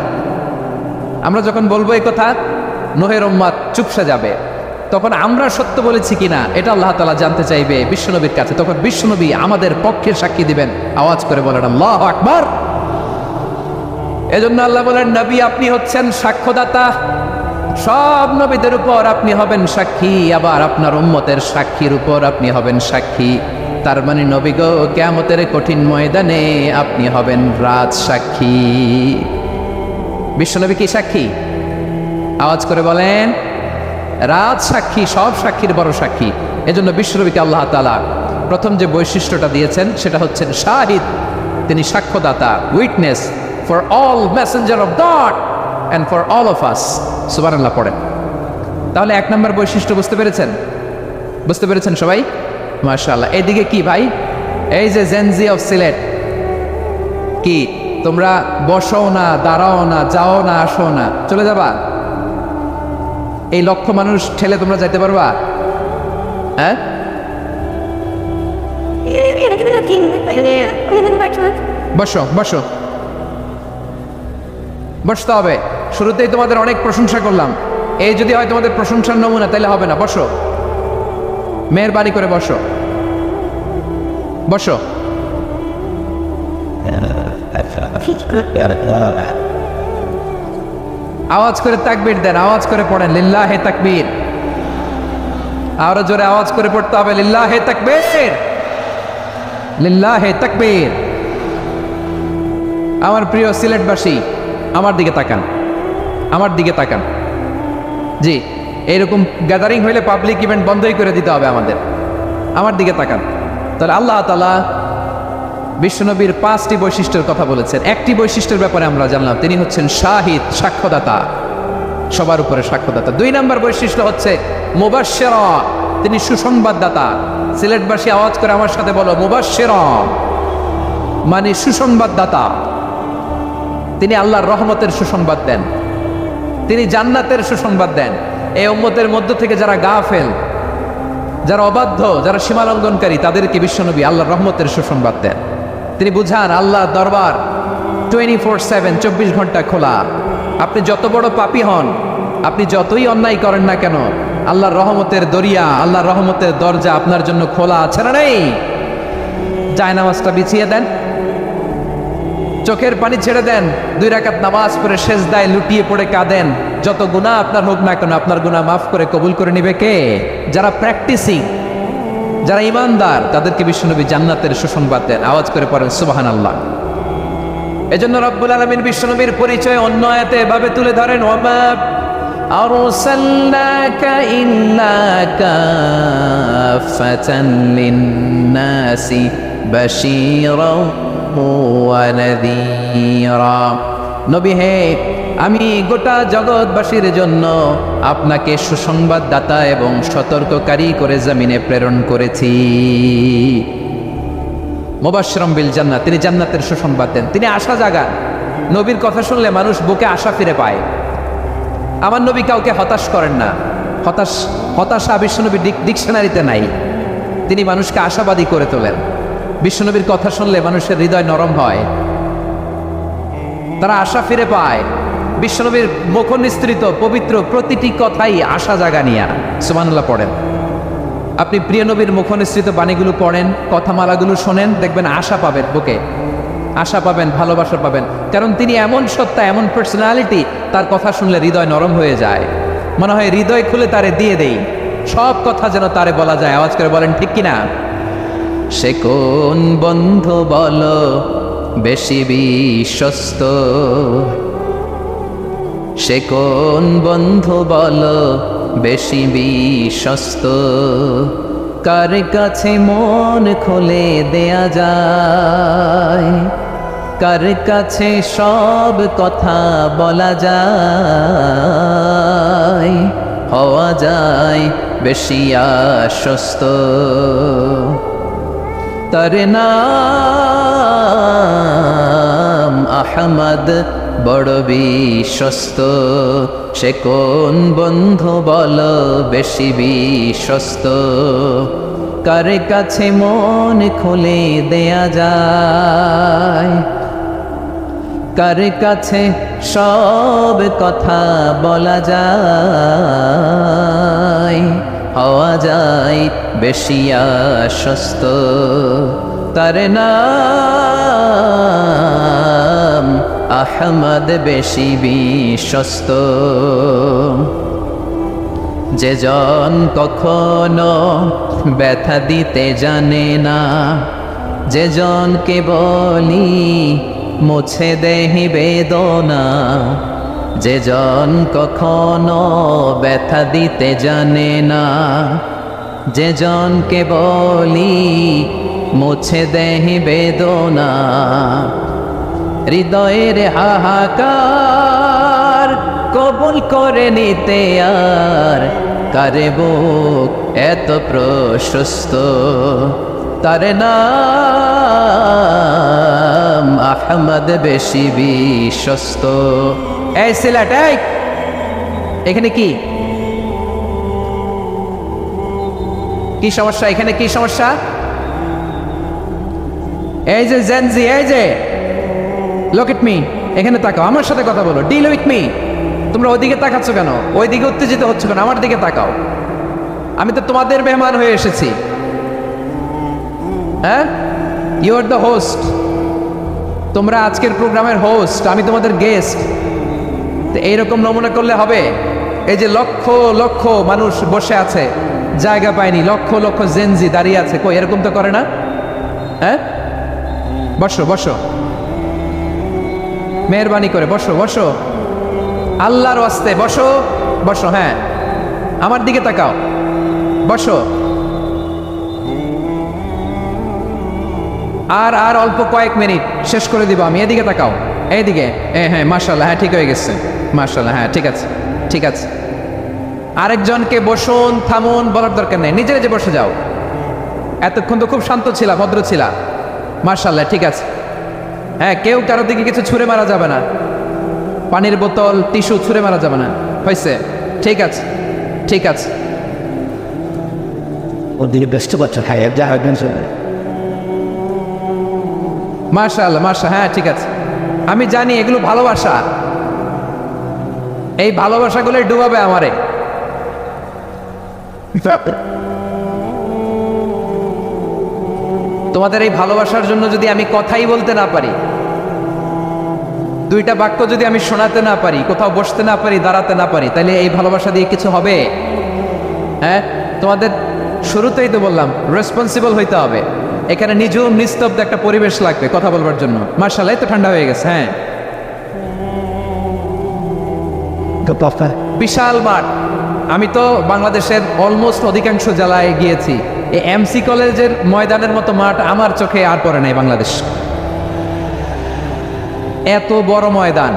আমরা যখন বলবো এই কথা নূহের উম্মত চুপসে যাবে। তখন আমরা সত্য বলেছি কিনা এটা আল্লাহ তাআলা জানতে চাইবে বিশ্বনবীর কাছে। তখন বিশ্বনবী আমাদের পক্ষে সাক্ষী দিবেন। আওয়াজ করে বলেন আল্লাহু আকবার। এজন্য আল্লাহ বলেন নবী আপনি হচ্ছেন সাক্ষ্যদাতা, সব নবীদের উপর আপনি হবেন সাক্ষী, আবার আপনার উম্মতের সাক্ষীর উপর আপনি হবেন সাক্ষী। তার মানে নবী গো কিয়ামতের কঠিন ময়দানে আপনি হবেন রাজ সাক্ষী। বিশ্বনবী কি সাক্ষী? আওয়াজ করে বলেন রাজ সাক্ষী, সব সাক্ষীর বড় সাক্ষী। এজন্য বিশ্বনবীকে আল্লাহ তাআলা প্রথম যে বৈশিষ্ট্যটা দিয়েছেন সেটা হচ্ছেন শাহিদ। তিনি সাক্ষ্যদাতা, witness for all messenger of God and for all of us। সুবহানাল্লাহ পড়েন। তাহলে এক নম্বর বৈশিষ্ট্য বুঝতে পেরেছেন? বুঝতে পেরেছেন সবাই? মাশাআল্লাহ। এদিকে কি ভাই, এই যে জেনজি অফ সিলেট, কি তোমরা বসো না, দাঁড়াও না, যাও না, আসো না, চলে যাবা? এই লক্ষ মানুষ ঠেলে তোমরা যাইতে পারবা? হ্যাঁ, বসো বসো, বসতে হবে। শুরুতেই তোমাদের অনেক প্রশংসা করলাম, এই যদি হয় তোমাদের প্রশংসার নমুনা, তাহলে হবে না। বসো, মেহেরবানি করে বসো, বসো। আওয়াজ করে তাকবীর দেন, আওয়াজ করে পড়েন লিল্লাহে তাকবীর। আরো জোরে আওয়াজ করে পড়তে হবে লিল্লাহে তাকবীর, লিল্লাহে তাকবীর। আমার প্রিয় সিলেটবাসী, আমার দিকে তাকান, আমার দিকে তাকান। জি, এইরকম গ্যাদারিং হইলে পাবলিক ইভেন্ট বন্ধই করে দিতে হবে আমাদের। আমার দিকে তাকান। তাহলে আল্লাহ তাআলা বিশ্বনবীর 5টি বৈশিষ্ট্যের কথা বলেছেন। একটি বৈশিষ্ট্যের ব্যাপারে আমরা জানলাম, তিনি হচ্ছেন শাহিদ, সাক্ষ্যদাতা, সবার উপরে সাক্ষ্যদাতা। 2 নম্বর বৈশিষ্ট্য হচ্ছে মুবাশশিরা, তিনি সুসংবাদদাতা। সিলেটবাসী আওয়াজ করে আমার সাথে বলো মুবাশশিরা, মানে সুসংবাদদাতা। তিনি আল্লাহর রহমতের সুসংবাদ দেন, তিনি জান্নাতের সুসংবাদ দেন। এই উম্মতের মধ্য থেকে যারা গাফেল, যারা অবাধ্য, যারা সীমালঙ্ঘনকারী, তাদেরকে বিশ্বনবী আল্লাহর রহমতের সুসংবাদ দেন। তিনি বুঝান আল্লাহর দরবার 24/7, 24 ঘন্টা খোলা। আপনি যত বড় পাপী হন, আপনি যতই অন্যায় করেন না কেন, আল্লাহর রহমতের দরিয়া, আল্লাহর রহমতের দরজা আপনার জন্য খোলা আছে না নেই? জায়নামাজটা বিছিয়ে দেন, চোখের পানি ছেড়ে দেন, 2 রাকাত নামাজ পড়ে সেজদায় লুটিয়ে পড়ে কাঁদেন। যত গুনাহ আপনার হোক না কেন, আপনার গুনাহ মাফ করে কবুল করে নিবে কে? যারা প্র্যাকটিসিং, যারা ইমানদার, তাদেরকে বিশ্বনবী জান্নাতের সুসংবাদ দেন। আওয়াজ করে পড়েন সুবহানাল্লাহ। এজন্য রব্বুল আলামিন বিশ্বনবীর পরিচয় অন্য আয়াতে এভাবে তুলে ধরেন, ওয়ামা আরসালনাকা ইল্লা কাফাতান লিন-নাসি বাশীরাও ওয়া নাযীরা। নবী হে, আমি গোটা জগৎবাসীর জন্য আপনাকে সুসংবাদদাতা এবং সতর্ককারী করে জমিনে প্রেরণ করেছি। মুবাশশিরাম বিল জান্নাত, তিনি জান্নাতের সুসংবাদ দেন, তিনি আশা জাগান। নবীর কথা শুনলে মানুষ বুকে আশা ফিরে পায়। আমার নবী কাউকে হতাশ করেন না। হতাশা বিশ্বনবীর ডিকশনারিতে নাই। তিনি মানুষকে আশাবাদী করে তোলেন। বিশ্বনবীর কথা শুনলে মানুষের হৃদয় নরম হয়, তারা আশা ফিরে পায়। বিশ্বনবীর মুখ নিঃসৃত পবিত্র প্রতিটি কথাই আশা জাগানিয়া। সুবহানাল্লাহ পড়েন। আপনি প্রিয় নবীর মুখ নিঃসৃত বাণীগুলো পড়েন, কথামালাগুলো শোনেন, দেখবেন আশা পাবেন, বুকে আশা পাবেন, ভালোবাসা পাবেন। কারণ তিনি এমন সত্তা, এমন পার্সোনালিটি, তার কথা শুনলে হৃদয় নরম হয়ে যায়। মনে হয় হৃদয় খুলে তারে দিয়ে দেই, সব কথা যেন তারে বলা যায়। আওয়াজ করে বলেন ঠিক কিনা? সে কোন বন্ধু বলো বেশি বিশ্বস্ত, সে কোন বন্ধু বলো বেশি বিশ্বস্ত, কার কাছে মন খুলে দেয়া যায়, কার কাছে সব কথা বলা যায়, হওয়া যায় বেশি আশ্বস্ত। তার নাম আহমদ, বড় বিশ্বস্ত। সে কোন বন্ধু বলো বেশি বিশ্বস্ত, কার কাছে মন খুলে দেয়া যায়, কার কাছে সব কথা বলা যায়, হওয়া যায় বেশি আশ্বস্ত। তার নাম আহমদ, বেশি বিশ্বস্ত। যে জন কখনো ব্যথা দিতে জানে না, যে জনকে বলি মুছে দেহি বেদনা, যে জন কখনো ব্যথা দিতে জানে না, যে জনকে বলি মুছে দেহি বেদনা, হৃদয়ের হাহাকার কবুল করে নিতে আর কারে বুক এত প্রশস্ত। তার নাম আহমদ, বেশি বিশ্বস্ত। এই সিলেট, এখানে কি কি সমস্যা? এখানে কি সমস্যা? এই যে জেনজি, এই যে লুক এট মি, এখানে তাকাও, আমার সাথে কথা বলো, ডিল উইথ মি। তোমরা ওইদিকে তাকাচ্ছ কেন? ওইদিকে উত্তেজিত হচ্ছে কেন? আমার দিকে তাকাও, আমি তো তোমাদের মেহমান হয়ে এসেছি। হ্যাঁ, ইউ আর দ্য হোস্ট, তোমরা আজকের প্রোগ্রামের হোস্ট, আমি তোমাদের গেস্ট। তো এইরকম নমুনা করলে হবে? এই যে লক্ষ লক্ষ মানুষ বসে আছে, জায়গা পায়নি, লক্ষ লক্ষ জেনজি দাঁড়িয়ে আছে, কই এরকম তো করে না? হ্যাঁ, বসো বসো, মেহরবানি করে বসো বসো, আল্লাহর ওয়াস্তে বসো বসো। হ্যাঁ, আমার দিকে তাকাও, বসো। আর আর অল্প কয়েক মিনিট, শেষ করে দিব আমি। এদিকে তাকাও, এইদিকে। হ্যাঁ মাশাআল্লাহ, হ্যাঁ ঠিক হয়ে গেছে, মাশাআল্লাহ, হ্যাঁ ঠিক আছে ঠিক আছে। আরেকজনকে বসুন থামুন বলার দরকার নেই, নিজে নিজে বসে যাও। এতক্ষণ তো খুব শান্ত ছিলা, ভদ্র ছিলা, মাশাআল্লাহ ঠিক আছে। হ্যাঁ, কেউ কারো দিকে কিছু ছুঁড়ে মারা যাবে না, পানির বোতল টিস্যু ছুঁড়ে মারা যাবে না, হয়েছে? ঠিক আছে ঠিক আছে। ওদিকে ব্যস্ত করছো, হ্যাঁ যা হবে মাশাআল্লাহ মাশাআল্লাহ, হ্যাঁ ঠিক আছে। আমি জানি এগুলো ভালোবাসা, এই ভালোবাসাগুলোই ডুবাবে আমারে। তোমাদের এই ভালোবাসার জন্য যদি আমি কথাই বলতে না পারি, দুইটা বাক্য যদি আমি শোনাতে না পারি, কোথাও বসতে না পারি, দাঁড়াতে না পারি, তাহলে এই ভালোবাসা দিয়ে কিছু হবে? হ্যাঁ, তোমাদের শুরুতেই তো বললাম রেসপন্সিবল হইতে হবে। এখানে নিঝুম নিস্তব্ধ একটা পরিবেশ লাগবে কথা বলবার জন্য। মাশাআল্লাহ, এই তো ঠান্ডা হয়ে গেছে। হ্যাঁ, বিশাল মাঠ। আমি তো বাংলাদেশের অলমোস্ট অধিকাংশ জেলায় গিয়েছি, এই এমসি কলেজের ময়দানের মতো মাঠ আমার চোখে আর পড়ে নাই বাংলাদেশ। এত বড় ময়দান,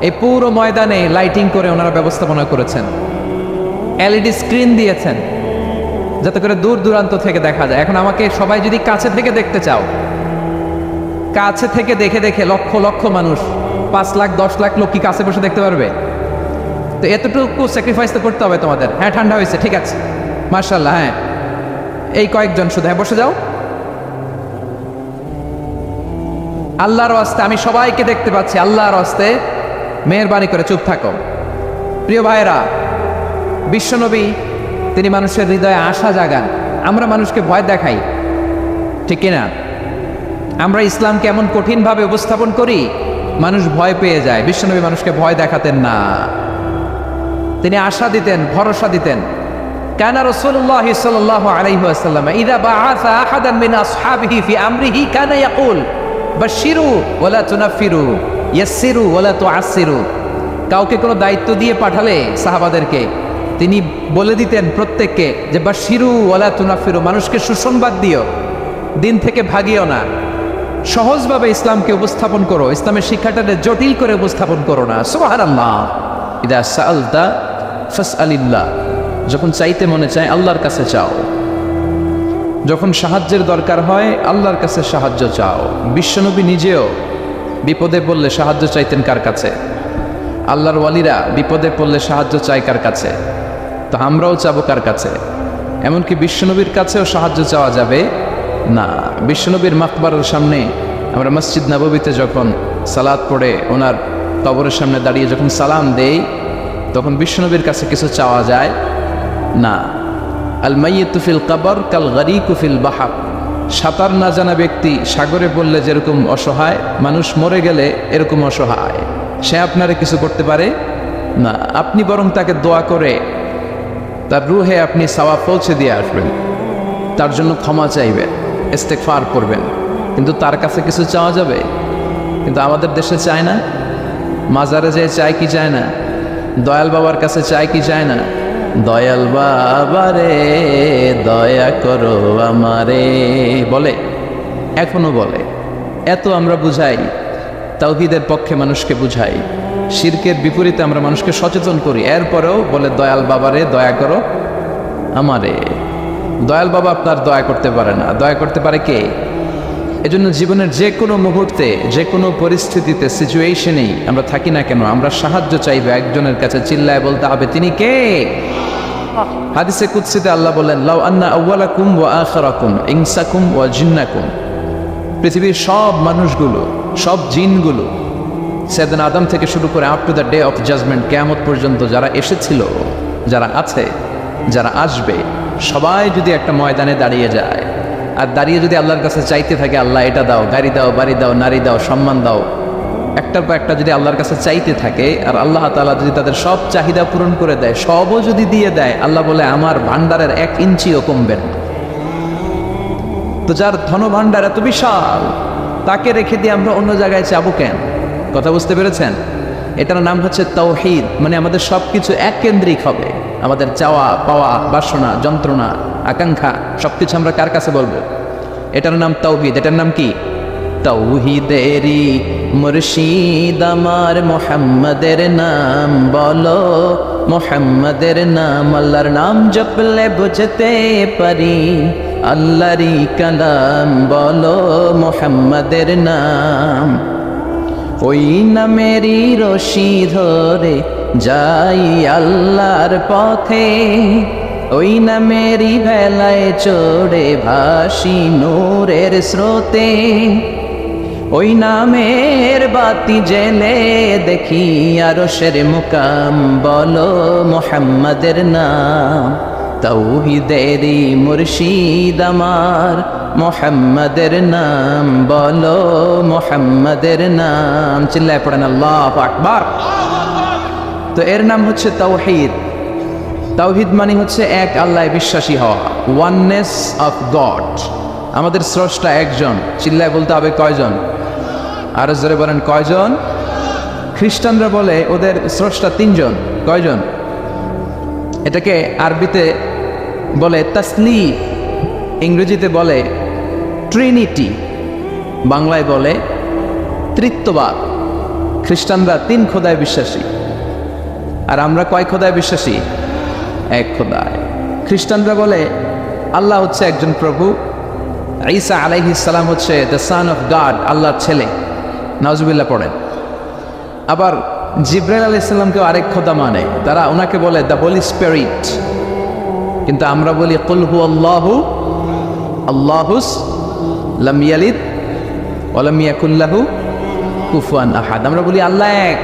এই পুরো ময়দানে লাইটিং করে ওনারা ব্যবস্থাপনা করেছেন, এলইডি স্ক্রিন দিয়েছেন যাতে করে দূর দূরান্ত থেকে দেখা যায়। এখন আমাকে সবাই যদি কাছে থেকে দেখতে চাও, কাছে থেকে দেখে দেখে লক্ষ লক্ষ মানুষ, 5 লাখ 10 লাখ লোক কি কাছে বসে দেখতে পারবে? তো এতটুকু স্যাক্রিফাইস তো করতে হবে তোমাদের। হ্যাঁ, ঠান্ডা হয়েছে, ঠিক আছে, মাশাআল্লাহ। হ্যাঁ, এই কয়েকজন শুধু, হ্যাঁ বসে যাও। আল্লাহর ওয়াস্তে আমি সবাইকে দেখতে পাচ্ছি, আল্লাহর ওয়াস্তে মেহেরবানি করে চুপ থাকো। প্রিয় ভাইরা, বিশ্বনবী তিনি মানুষের হৃদয়ে আশা জাগান। আমরা মানুষকে ভয় দেখাই, ঠিক কিনা? আমরা ইসলামকে এমন কঠিনভাবে উপস্থাপন করি, মানুষ ভয় পেয়ে যায়। বিশ্বনবী মানুষকে ভয় দেখাতেন না, তিনি আশা দিতেন, ভরসা দিতেন। কানা রাসূলুল্লাহ সাল্লাল্লাহু আলাইহি ওয়াসাল্লাম ইযা বাআসা আহাদান মিন আসহাবিহি ফি আমরিহি কানা ইয়াকুল বাশশিরু ওয়ালা তুনাফিরু ইয়াসসিরু ওয়ালা তুআসসিরু। কাউকে কোনো দায়িত্ব দিয়ে পাঠালে সাহাবাদেরকে তিনি বলে দিতেন প্রত্যেককে যে বাশশিরু ওয়ালা তুনাফিরু, মানুষকে সুসংবাদ দিও, দিন থেকে ভাগিও না, সহজভাবে ইসলামকে উপস্থাপন করো, ইসলামের শিক্ষাটাকে জটিল করে উপস্থাপন করো না। সুবহানাল্লাহ। ইদা সাআলতা ফাসআলিল্লাহ, যখন চাইতে মনে চায় আল্লাহর কাছে চাও, যখন সাহায্যের দরকার হয় আল্লাহর কাছে সাহায্য চাও। বিশ্বনবী নিজেও বিপদে পড়লে সাহায্য চাইতেন কার কাছে? আল্লাহর ওয়ালিরা বিপদে পড়লে সাহায্য চায় কার কাছে? তো আমরাও চাবো কার কাছে? এমনকি বিশ্বনবীর কাছেও সাহায্য চাওয়া যাবে না। বিশ্বনবীর মাকবারের সামনে আমরা মসজিদ নববীতে যখন সালাত পড়ে ওনার কবরের সামনে দাঁড়িয়ে যখন সালাম দেই, তখন বিশ্বনবীর কাছে কিছু চাওয়া যায় না। আল মাইয়িতু ফিল কবর কাল গরীকু ফিল বাহর, সাঁতার না জানা ব্যক্তি সাগরে পড়লে যেরকম অসহায়, মানুষ মরে গেলে এরকম অসহায়। সে আপনারে কিছু করতে পারে না, আপনি বরং তাকে দোয়া করে তার রুহে আপনি সওয়াব পৌঁছে দিয়ে আসবেন, তার জন্য ক্ষমা চাইবেন, ইস্তেগফার করবেন, কিন্তু তার কাছে কিছু চাওয়া যাবে? কিন্তু আমাদের দেশে চায় না। মাজারে যেয়ে চায় কি চায় না? দয়াল বাবার কাছে চায় কি চায় না? দয়াল বাবারে দয়া করো আমারে বলে, এখনো বলে। এত আমরা বুঝাই, তাওহীদের পক্ষে মানুষকে বুঝাই, শিরকের বিপরীতে আমরা মানুষকে সচেতন করি, এরপরেও বলে দয়াল বাবারে দয়া করো আমারে। দয়াল বাবা আপনার দয়া করতে পারে না, দয়া করতে পারে কে? এজন্য জীবনের যে কোনো মুহূর্তে, যে কোনো পরিস্থিতিতে, সিচুয়েশনেই আমরা থাকি না কেন, আমরা সাহায্য চাইবে একজনের কাছে, চিল্লায় বলতে হবে তিনি কে? হাদিসে কুদসিতে আল্লাহ বলেন, লাউ আন্না আউওয়ালাকুম ওয়া আখিরাকুম ইনসাকুম ওয়া জিন্নাকুম, পৃথিবীর সব মানুষগুলো, সব জিনগুলো সাইয়েদনা আদম থেকে শুরু করে up to the day of judgment, কিয়ামত পর্যন্ত যারা এসেছিল, যারা আছে, যারা আসবে, সবাই যদি একটা ময়দানে দাঁড়িয়ে যায় আর দাঁড়িয়ে যদি আল্লাহর কাছে চাইতে থাকে, আল্লাহ এটা দাও, গাড়ি দাও, বাড়ি দাও, নারী দাও, সম্মান দাও, একটার পর একটা যদি আল্লাহর কাছে চাইতে থাকে, আর আল্লাহ তাআলা যদি তাদের সব চাহিদা পূরণ করে দেয়, সবও যদি দিয়ে দেয়, আল্লাহ বলে আমার ভান্ডারের 1 ইঞ্চিও কমবে না। তো যার ধন ভান্ডার এত বিশাল, তাকে রেখে দিয়ে আমরা অন্য জায়গায় চাবো কেন? কথা বুঝতে পেরেছেন? এটার নাম হচ্ছে তাওহীদ, মানে আমাদের সব কিছু এক কেন্দ্রিক হবে। আমাদের চাওয়া পাওয়া, বাসনা, যন্ত্রণা, আকাঙ্ক্ষা সবকিছু আমরা কার কাছে বলবো? এটার নাম তাওহীদ। এটার নাম কি? তাওহীদেরি মুর্শিদ আমার মুহাম্মাদের নাম বলো, মুহাম্মাদের নাম। আল্লাহর নাম জপলে বুঝতে পারি আল্লাহরই কালাম বলো, মুহাম্মাদের নাম। ওই নামেরই রশি ধরে যাই আল্লাহর পথে, ওই নামেরই ভেলায় চড়ে ভাসি নূরের স্রোতে, ওই নামের বাতি জেলে দেখি আরশের মুকাম বলো, মুহাম্মাদের নাম। তাওহীদেরি মুর্শিদ আমার মুহাম্মাদের নাম বলো, মুহাম্মাদের নাম। চিল্লায় পড়েন আল্লাহু আকবার। তো এর নাম হচ্ছে তাওহীদ। তাওহীদ মানে হচ্ছে এক আল্লাহয় বিশ্বাসী হওয়া, ওয়াননেস অফ গড। আমাদের স্রষ্টা একজন। চিল্লায় বলতে হবে কয়জন? আরো জোরে বলেন কয়জন? খ্রিস্টানরা বলে ওদের স্রষ্টা 3 জন। কয়জন? এটাকে আরবিতে বলে তাসলি, ইংরেজিতে বলে ট্রিনিটি, বাংলায় বলে ত্রিত্ববাদ। খ্রিস্টানরা 3 খোদায় বিশ্বাসী, আর আমরা কয় খোদায় বিশ্বাসী? 1 খোদায়। খ্রিস্টানরা বলে আল্লাহ হচ্ছে একজন প্রভু, ঈসা আলাইহিস সালাম হচ্ছে দ্য সান অফ গড, আল্লাহর ছেলে। নাউজুবিল্লাহ পড়েন। আবার জিব্রাইল আলাইহিস সালামকেও আরেক খোদা মানে, তারা ওনাকে বলে দ্য হোলি স্পিরিট। কিন্তু আমরা বলি কুল হু আল্লাহু আল্লাহুস লাম ইয়ালিদ ওয়া লাম ইয়াকুল লাহু কুফুয়ান আহাদ। আমরা বলি আল্লাহ এক,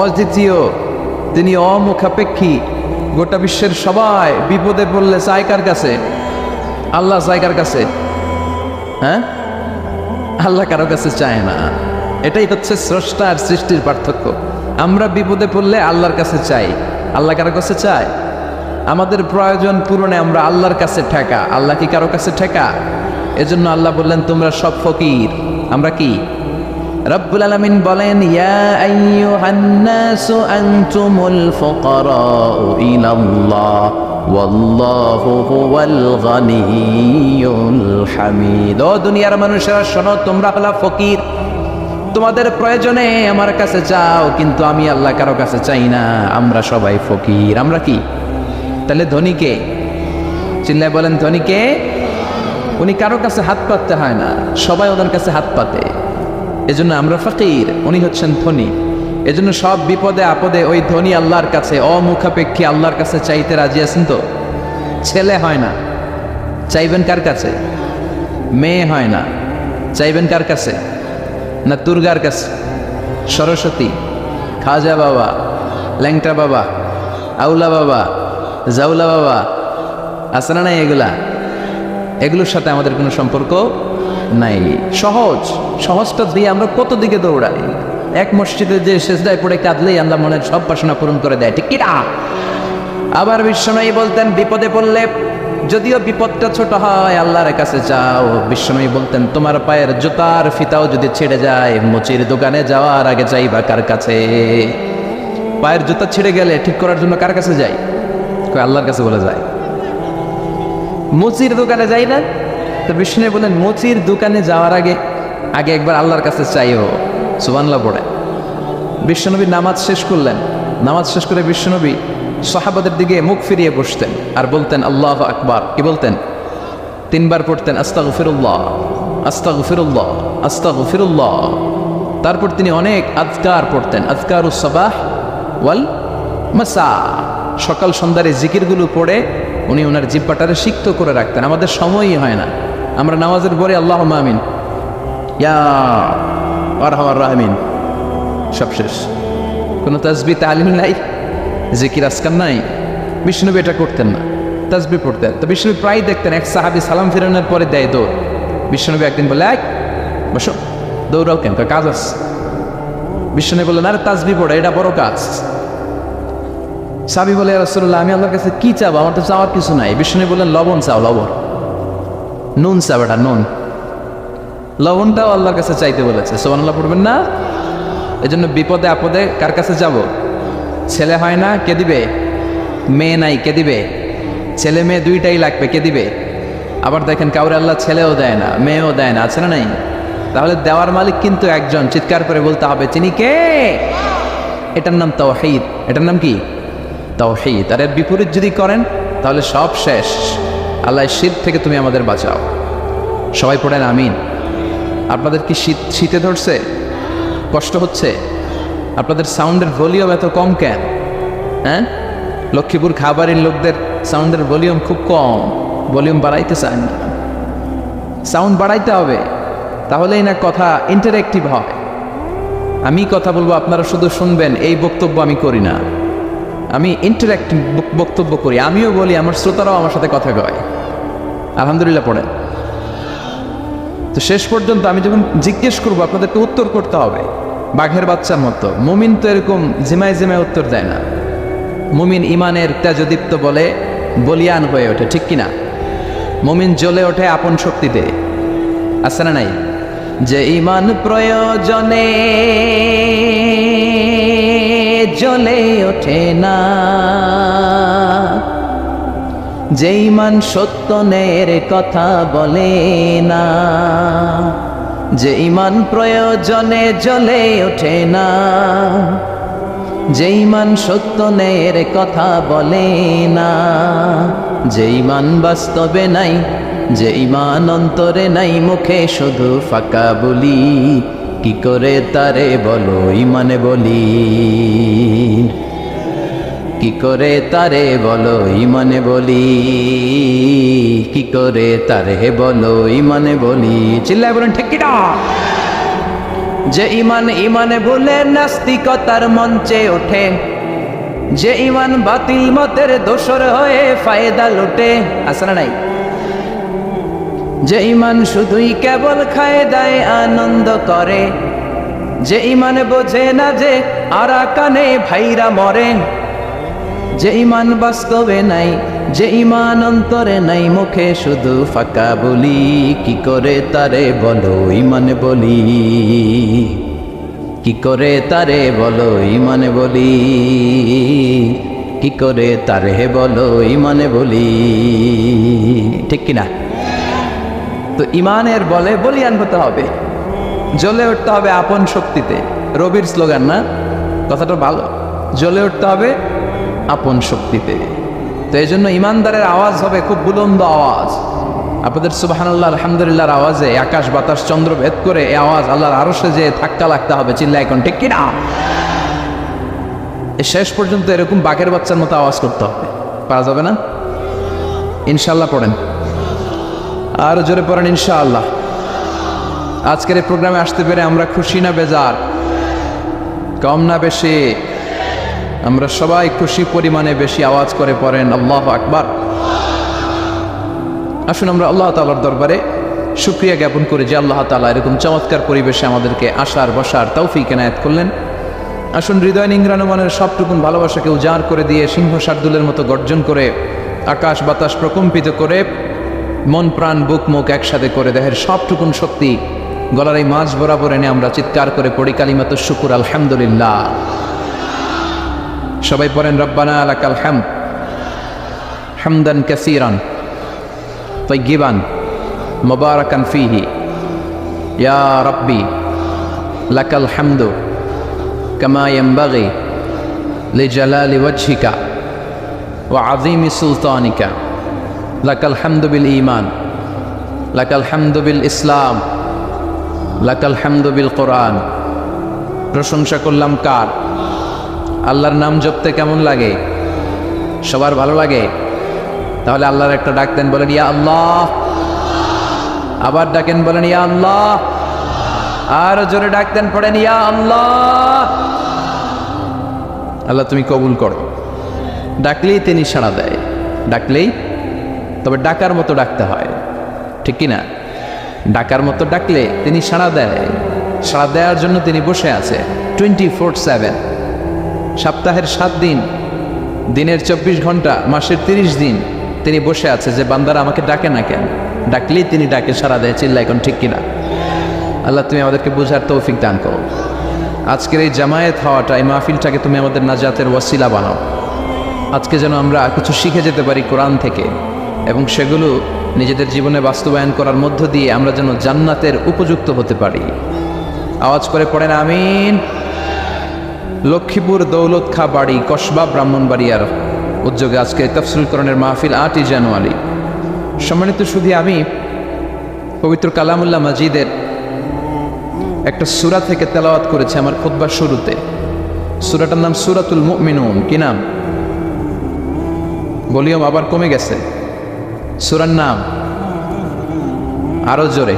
অদ্বিতীয়, তিনি অমুখাপেক্ষী। গোটা বিশ্বের সবাই বিপদে পড়লে চায় কার কাছে? আল্লাহ চায় কার কাছে? হ্যাঁ, আল্লাহ কারো কাছে চায় না। এটাই হচ্ছে স্রষ্টা আর সৃষ্টির পার্থক্য। আমরা বিপদে পড়লে আল্লাহর কাছে চাই, আল্লাহ কারো কাছে চায়। আমাদের প্রয়োজন পূরণে আমরা আল্লাহর কাছে ঠেকা, আল্লাহ কি কারো কাছে ঠেকা? এজন্য আল্লাহ বললেন তোমরা সব ফকির। আমরা কি? রব্বুল আলামিন বলেন ইয়া আইয়ুহান নাসু আনতুমুল ফুকারাউ ইলাল্লাহ ওয়াল্লাহু হুয়াল গনিয়ুল হামিদ। ও দুনিয়ার মানুষেরা শোনো, তোমরা হলা ফকির, তোমাদের প্রয়োজনে আমার কাছে চাও, কিন্তু আমি আল্লাহ কারো কাছে চাই না। আমরা সবাই ফকির। আমরা কি? তাহলে ধনীকে? চিল্লায় বলেন ধনীকে? উনি কারো কাছে হাত পাততে হয় না, সবাই ওনার কাছে হাত পাতে। এজন্য আমরা ফকির, উনি হচ্ছেন ধনী। এজন্য সব বিপদে আপদে ওই ধনী আল্লাহর কাছে, অমুখাপেক্ষী আল্লাহর কাছে চাইতে রাজি আছেন তো? ছেলে হয় না, চাইবেন কার কাছে? মেয়ে হয় না, চাইবেন কার কাছে? না দুর্গার কাছে, সরস্বতী, খাজা বাবা, ল্যাংটা বাবা, আউলা বাবা, জাউলা বাবা, আছে না নাই? এগুলোর সাথে আমাদের কোনো সম্পর্ক নাই। সহজটা দিয়ে আমরা কত দিকে দৌড়াই। এক মসজিদে যে সেজদায় পড়ে কাঁদলেই আল্লাহ মনের সব বাসনা পূরণ করে দেয়, ঠিক কিনা? আবার বিশ্বনবী বলতেন বিপদে পড়লে, যদিও বিপদটা ছোট হয়, আল্লাহর কাছে যাও। বিশ্বনবী বলতেন তোমার পায়ের জুতার ফিতাও যদি ছিঁড়ে যায়, মুচির দোকানে যাওয়ার আগে যাইবা কার কাছে? পায়ের জুতা ছিঁড়ে গেলে ঠিক করার জন্য কার কাছে যাই? আল্লাহর কাছে বলে যায়। মুচির দোকানে যাই না? তো বিষ্ণু বলেন মুচির দোকানে যাওয়ার আগে একবার আল্লাহর কাছে চাইও। সুবহানাল্লাহ পড়ে বিশ্বনবী নামাজ শেষ করলেন। নামাজ শেষ করে বিশ্বনবী সাহাবাদের দিকে মুখ ফিরিয়ে বসতেন আর বলতেন আল্লাহু আকবার। কি বলতেন? 3 বার পড়তেন আস্তাগফিরুল্লাহ, আস্তাগফিরুল্লাহ, আস্তাগফিরুল্লাহ। তারপর তিনি অনেক আজকার পড়তেন, আজকারুস সাবাহ ওয়াল মাসা। সকাল সন্ধ্যার এই জিকিরগুলো পড়ে উনি ওনার জিহ্বাটারে সিক্ত করে রাখতেন। আমাদের সময়ই হয় না। আমরা নামাজের পরে আল্লাহুম্মা আমিন, ইয়া আরহামার রাহিমিন, সব শেষ। কোনো তাসবিহ তালিম নাই, জিকির আজকার নাই। বিষ্ণুনবী এটা করতেন না, তাসবিহ পড়তেন। তো বিষ্ণুনবী প্রায় দেখতেন এক সাহাবী সালাম ফিরানোর পরে দেয় দৌড়। বিষ্ণুনবী একদিন বলে, এক বসো, দৌড়াও কেন, কাজ আছে। বিষ্ণুনবী বললেন, আরে তাসবিহ পড়ে, এটা বড় কাজ। সাহাবী বলে, ইয়া রাসূলুল্লাহ, আমি আল্লাহর কাছে কি চাবো, আমার তো চাওয়ার কিছু নাই। বিষ্ণুনবী বললেন, লবণ চাও, লবণ, নুন চাও, এটা নুন, লবণটাও আল্লাহর কাছে চাইতে বলেছে। সুবহানাল্লাহ পড়বেন না? এজন্য বিপদে আপদে কার কাছে যাব? ছেলে হয় না, কে দিবে? মেয়ে নাই, কে দিবে? ছেলে মেয়ে দুইটাই লাগবে, কে দিবে? আবার দেখেন কাউরে আল্লাহ ছেলেও দেয় না, মেয়েও দেয় না, আছে না নাই? তাহলে দেওয়ার মালিক কিন্তু একজন, চিৎকার করে বলতে হবে, তিনি কে? এটার নাম তাওহীদ। এটার নাম কি? তাওহীদ। আর এর বিপরীত যদি করেন তাহলে সব শেষ। আল্লাহ শিরক থেকে তুমি আমাদের বাঁচাও। সবাই পড়েন আমিন। আপনাদের কি শীতে ধরছে? কষ্ট হচ্ছে? আপনাদের সাউন্ডের ভলিউম এত কম কেন? হ্যাঁ, লক্ষ্মীপুর খাবারের লোকদের সাউন্ডের ভলিউম খুব কম, ভলিউম বাড়াইতে চান না। সাউন্ড বাড়াইতে হবে, তাহলেই না কথা ইন্টারেক্টিভ হয়। আমি কথা বলবো, আপনারা শুধু শুনবেন, এই বক্তব্য আমি করি না। আমি ইন্টারেক্টিভ বক্তব্য করি, আমিও বলি, আমার শ্রোতারাও আমার সাথে কথা কয়। আলহামদুলিল্লাহ পড়েন। তো শেষ পর্যন্ত আমি যখন জিজ্ঞেস করবো আপনাদেরকে উত্তর করতে হবে বাঘের বাচ্চার মতো। মুমিন তো এরকম জিমায় জিমায় উত্তর দেয় না। মুমিন ইমানের তেজদীপ্ত বলে বলিয়ান হয়ে ওঠে, ঠিক কিনা? মুমিন জ্বলে ওঠে আপন শক্তিতে, আছে না নাই? যে ইমান প্রয়োজনে জ্বলে ওঠে না, যে ইমান সত্য ন্যায়ের কথা বলে না, যে ইমান প্রয়োজনে জ্বলে ওঠে না, যে ইমান সত্য ন্যায়ের কথা বলে না, যে ইমান বাস্তবে নাই, যে ইমান অন্তরে নাই, মুখে শুধু ফাঁকা বলি, কি করে তারে বলো ইমানে বলি, কি করে তারে বলো ইমানে বলি, কি করে তারে বলো ইমানে বলি। চিল্লায় বলেন ঠিক কিনা? যে ইমান ইমানে বলে নাস্তিকতার মঞ্চে ওঠে, যে ইমান বাতিল মতের দোসর হয়ে ফায়দা লুটে, আছে না নাই? যে ইমান শুধুই কেবল খায় দায় আনন্দ করে, যে ইমান বোঝে না যে আরাকানে ভাইরা মরে, যে ইমান বাস্তবে নাই, যে ইমান অন্তরে নাই, মুখে শুধু ফাঁকা বলি, কি করে তারে বলো ইমানে বলি, কি করে তারে বলো ইমানে বলি, কি করে তারে বলো ইমানে বলি, ঠিক কিনা? তো ইমানের বলে বলিয়ান হতে হবে, জ্বলে উঠতে হবে আপন শক্তিতে। রবির স্লোগান না? কথাটা ভালো, জ্বলে উঠতে হবে আপন শক্তিতে। তো এই জন্য ইমানদারের আওয়াজ হবে খুব বুলন্দ আওয়াজ। আপনাদের সুবহানাল্লাহ আলহামদুলিল্লাহর আওয়াজে আকাশ বাতাস চন্দ্র ভেদ করে এই আওয়াজ আল্লাহর আরশে যে ধাক্কা লাগতে হবে। চিল্লা এখন ঠিক কিনা? শেষ পর্যন্ত এরকম বাঘের বাচ্চার মতো আওয়াজ করতে হবে। পারা যাবে না? ইনশাআল্লাহ পড়েন, আর জোরে পড়েন ইনশাআল্লাহ। আজকের এই প্রোগ্রামে আসতে পেরে আমরা খুশি না বেজার? কম না বেশি? আমরা সবাই খুশি পরিমাণে বেশি আওয়াজ করে পড়েন আল্লাহু আকবার। আসুন আমরা আল্লাহ তাআলার দরবারে শুকরিয়া জ্ঞাপন করি যে আল্লাহ তাআলা এরকম চমৎকার পরিবেশে আমাদেরকে আসার বসার তৌফিক এনায়েত করলেন। আসুন হৃদয় নিংড়ানো মনের সবটুকুন ভালোবাসাকে উজাড় করে দিয়ে সিংহ শার্দুলের মতো গর্জন করে আকাশ বাতাস প্রকম্পিত করে মন প্রাণ বুক মুখ একসাথে করে দেহের সবটুকুন শক্তি গলার এই মাঝ বরাবর এনে আমরা চিৎকার করে পড়ি কালিমাত শুকুর আলহামদুলিল্লাহ। সবাই পড়েন রব্বানা লাকাল হামদ হামদান কাসীরান তাইয়িবান মুবারাকান ফীহি ইয়া রাব্বি লাকাল হামদু কামা ইয়ানবাগি লিজালালি ওয়াজহিকা ওয়া আযীমি সুলতানিকা লাকাল হামদু বিল ঈমান লাকাল হামদু বিল ইসলাম লাকাল হামদু বিল কোরআন। প্রশংসা করলাম কার? আল্লাহর নাম জপতে কেমন লাগে? সবার ভালো লাগে? তাহলে আল্লাহর একটা ডাক দেন, বলেন ইয়া আল্লাহ। আবার ডাকেন, বলেন ইয়া আল্লাহ। আর জোরে ডাকতেন, পড়েন ইয়া আল্লাহ। আল্লাহ তুমি কবুল করো। ডাকলেই তিনি সাড়া দেয়, ডাকলেই, তবে ডাকার মতো ডাকতে হয়, ঠিক কিনা? ডাকার মতো ডাকলে তিনি সাড়া দেয়। সাড়া দেওয়ার জন্য তিনি বসে আছে 24/7, সপ্তাহের 7 দিন, দিনের 24 ঘন্টা, মাসের 30 দিন তিনি বসে আছে যে বান্দারা আমাকে ডাকে না কেন? ডাকলেই তিনি ডাকে সাড়া দেয়। চিল্লা এখন ঠিক কিনা? আল্লাহ তুমি আমাদেরকে বোঝার তৌফিক দান করো। আজকের এই জামায়াত হওয়াটা, এই মাহফিলটাকে তুমি আমাদের নাজাতের ওয়াসিলা বানাও। আজকে যেন আমরা কিছু শিখে যেতে পারি কোরআন থেকে, এবং সেগুলো নিজেদের জীবনে বাস্তবায়ন করার মধ্য দিয়ে আমরা যেন জান্নাতের উপযুক্ত হতে পারি। আওয়াজ করে পড়েন আমিন। লক্ষ্মীপুর দৌলত খা বাড়ি, কসবা, ব্রাহ্মণবাড়িয়ার উদ্যোগে আজকে তাফসীরুল কোরআনের মাহফিল 8ই জানুয়ারি। সম্মানিত শুধু আমি পবিত্র কালামুল্লাহ মাজিদের একটা সূরা থেকে তেলাওয়াত করেছি আমার খুতবার শুরুতে। সূরাটার নাম সূরাতুল মুমিনুন। কি নাম? ভলিউম আবার কমে গেছে। সূরার নাম আরো জোরে,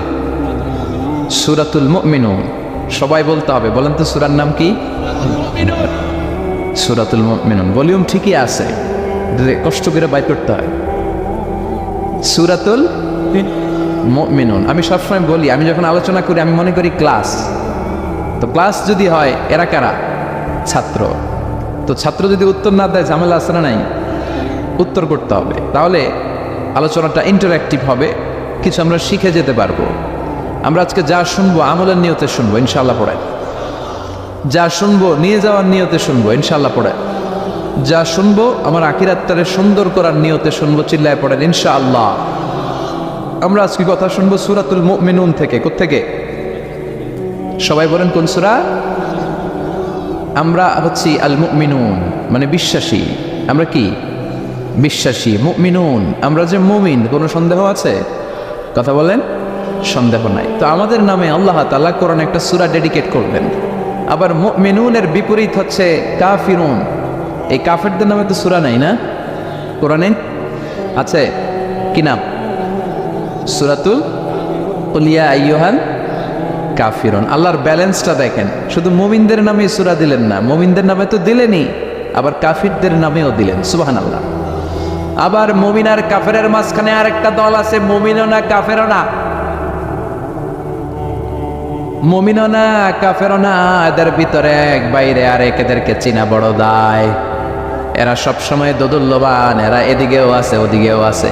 সূরাতুল মুমিনুন। সবাই বলতে হবে, বলেন তো সূরার নাম কি? সূরাতুল মুমিনুন। ভলিউম ঠিকই আছে, কষ্ট করে বাই করতে হয়। সূরাতুল মুমিনুন। আমি সবসময় বলি, আমি যখন আলোচনা করি আমি মনে করি ক্লাস। তো ক্লাস যদি হয়, এরা কারা? ছাত্র। তো ছাত্র যদি উত্তর না দেয় ঝামেলা আছে না নাই? উত্তর করতে হবে, তাহলে আলোচনাটা ইন্টারঅ্যাক্টিভ হবে, কিছু আমরা শিখে যেতে পারবো। আমরা আজকে যা শুনবো আমলের নিয়তে শুনবো, ইনশাআল্লাহ পড়ে। যা শুনবো নিয়ে যাওয়ার নিয়তে শুনবো, ইনশাআল্লাহ পড়ে। যা শুনবো আমার আখিরাতটারে সুন্দর করার নিয়তে শুনবো, চিল্লায় পড়েন ইনশাআল্লাহ। আমরা আজকে কথা শুনবো সূরাতুল মুমিনুন থেকে। কোত্থেকে? সবাই বলেন কোন সূরা? আমরা হচ্ছি আল মুমিনুন, মানে বিশ্বাসী। আমরা কি? বিশ্বাসী। মুমিনুন, আমরা যে মুমিন, কোনো সন্দেহ আছে? কথা বলেন, সন্দেহ নাই। তো আমাদের নামে আল্লাহ তাআলা কোরআনে একটা সূরা ডেডিকেট করবেন। আবার মুমিনুনের বিপরীত হচ্ছে কাফিরুন। এই কাফেরদের নামে তো সূরা নাই না কোরআনে? আছে। কি নাম? সূরাতুল কুল ইয়া আইয়ুহাল কাফিরুন। আল্লাহর ব্যালেন্সটা দেখেন, শুধু মুমিনদের নামে সূরা দিলেন না, মুমিনদের নামে তো দিলেনই, আবার কাফিরদের নামেও দিলেন। সুবহানাল্লাহ। আবার মুমিন আর কাফেরের মাঝখানে আরেকটা দল আছে, মুমিনও না কাফেরও না। মুমিনও না কাফেরও না, এদের ভিতরে এক, বাইরে আরেক, এদেরকে চিনা বড় দায়। এরা সবসময় দোদুল্যবান, এরা এদিকেও আছে ওদিকেও আছে।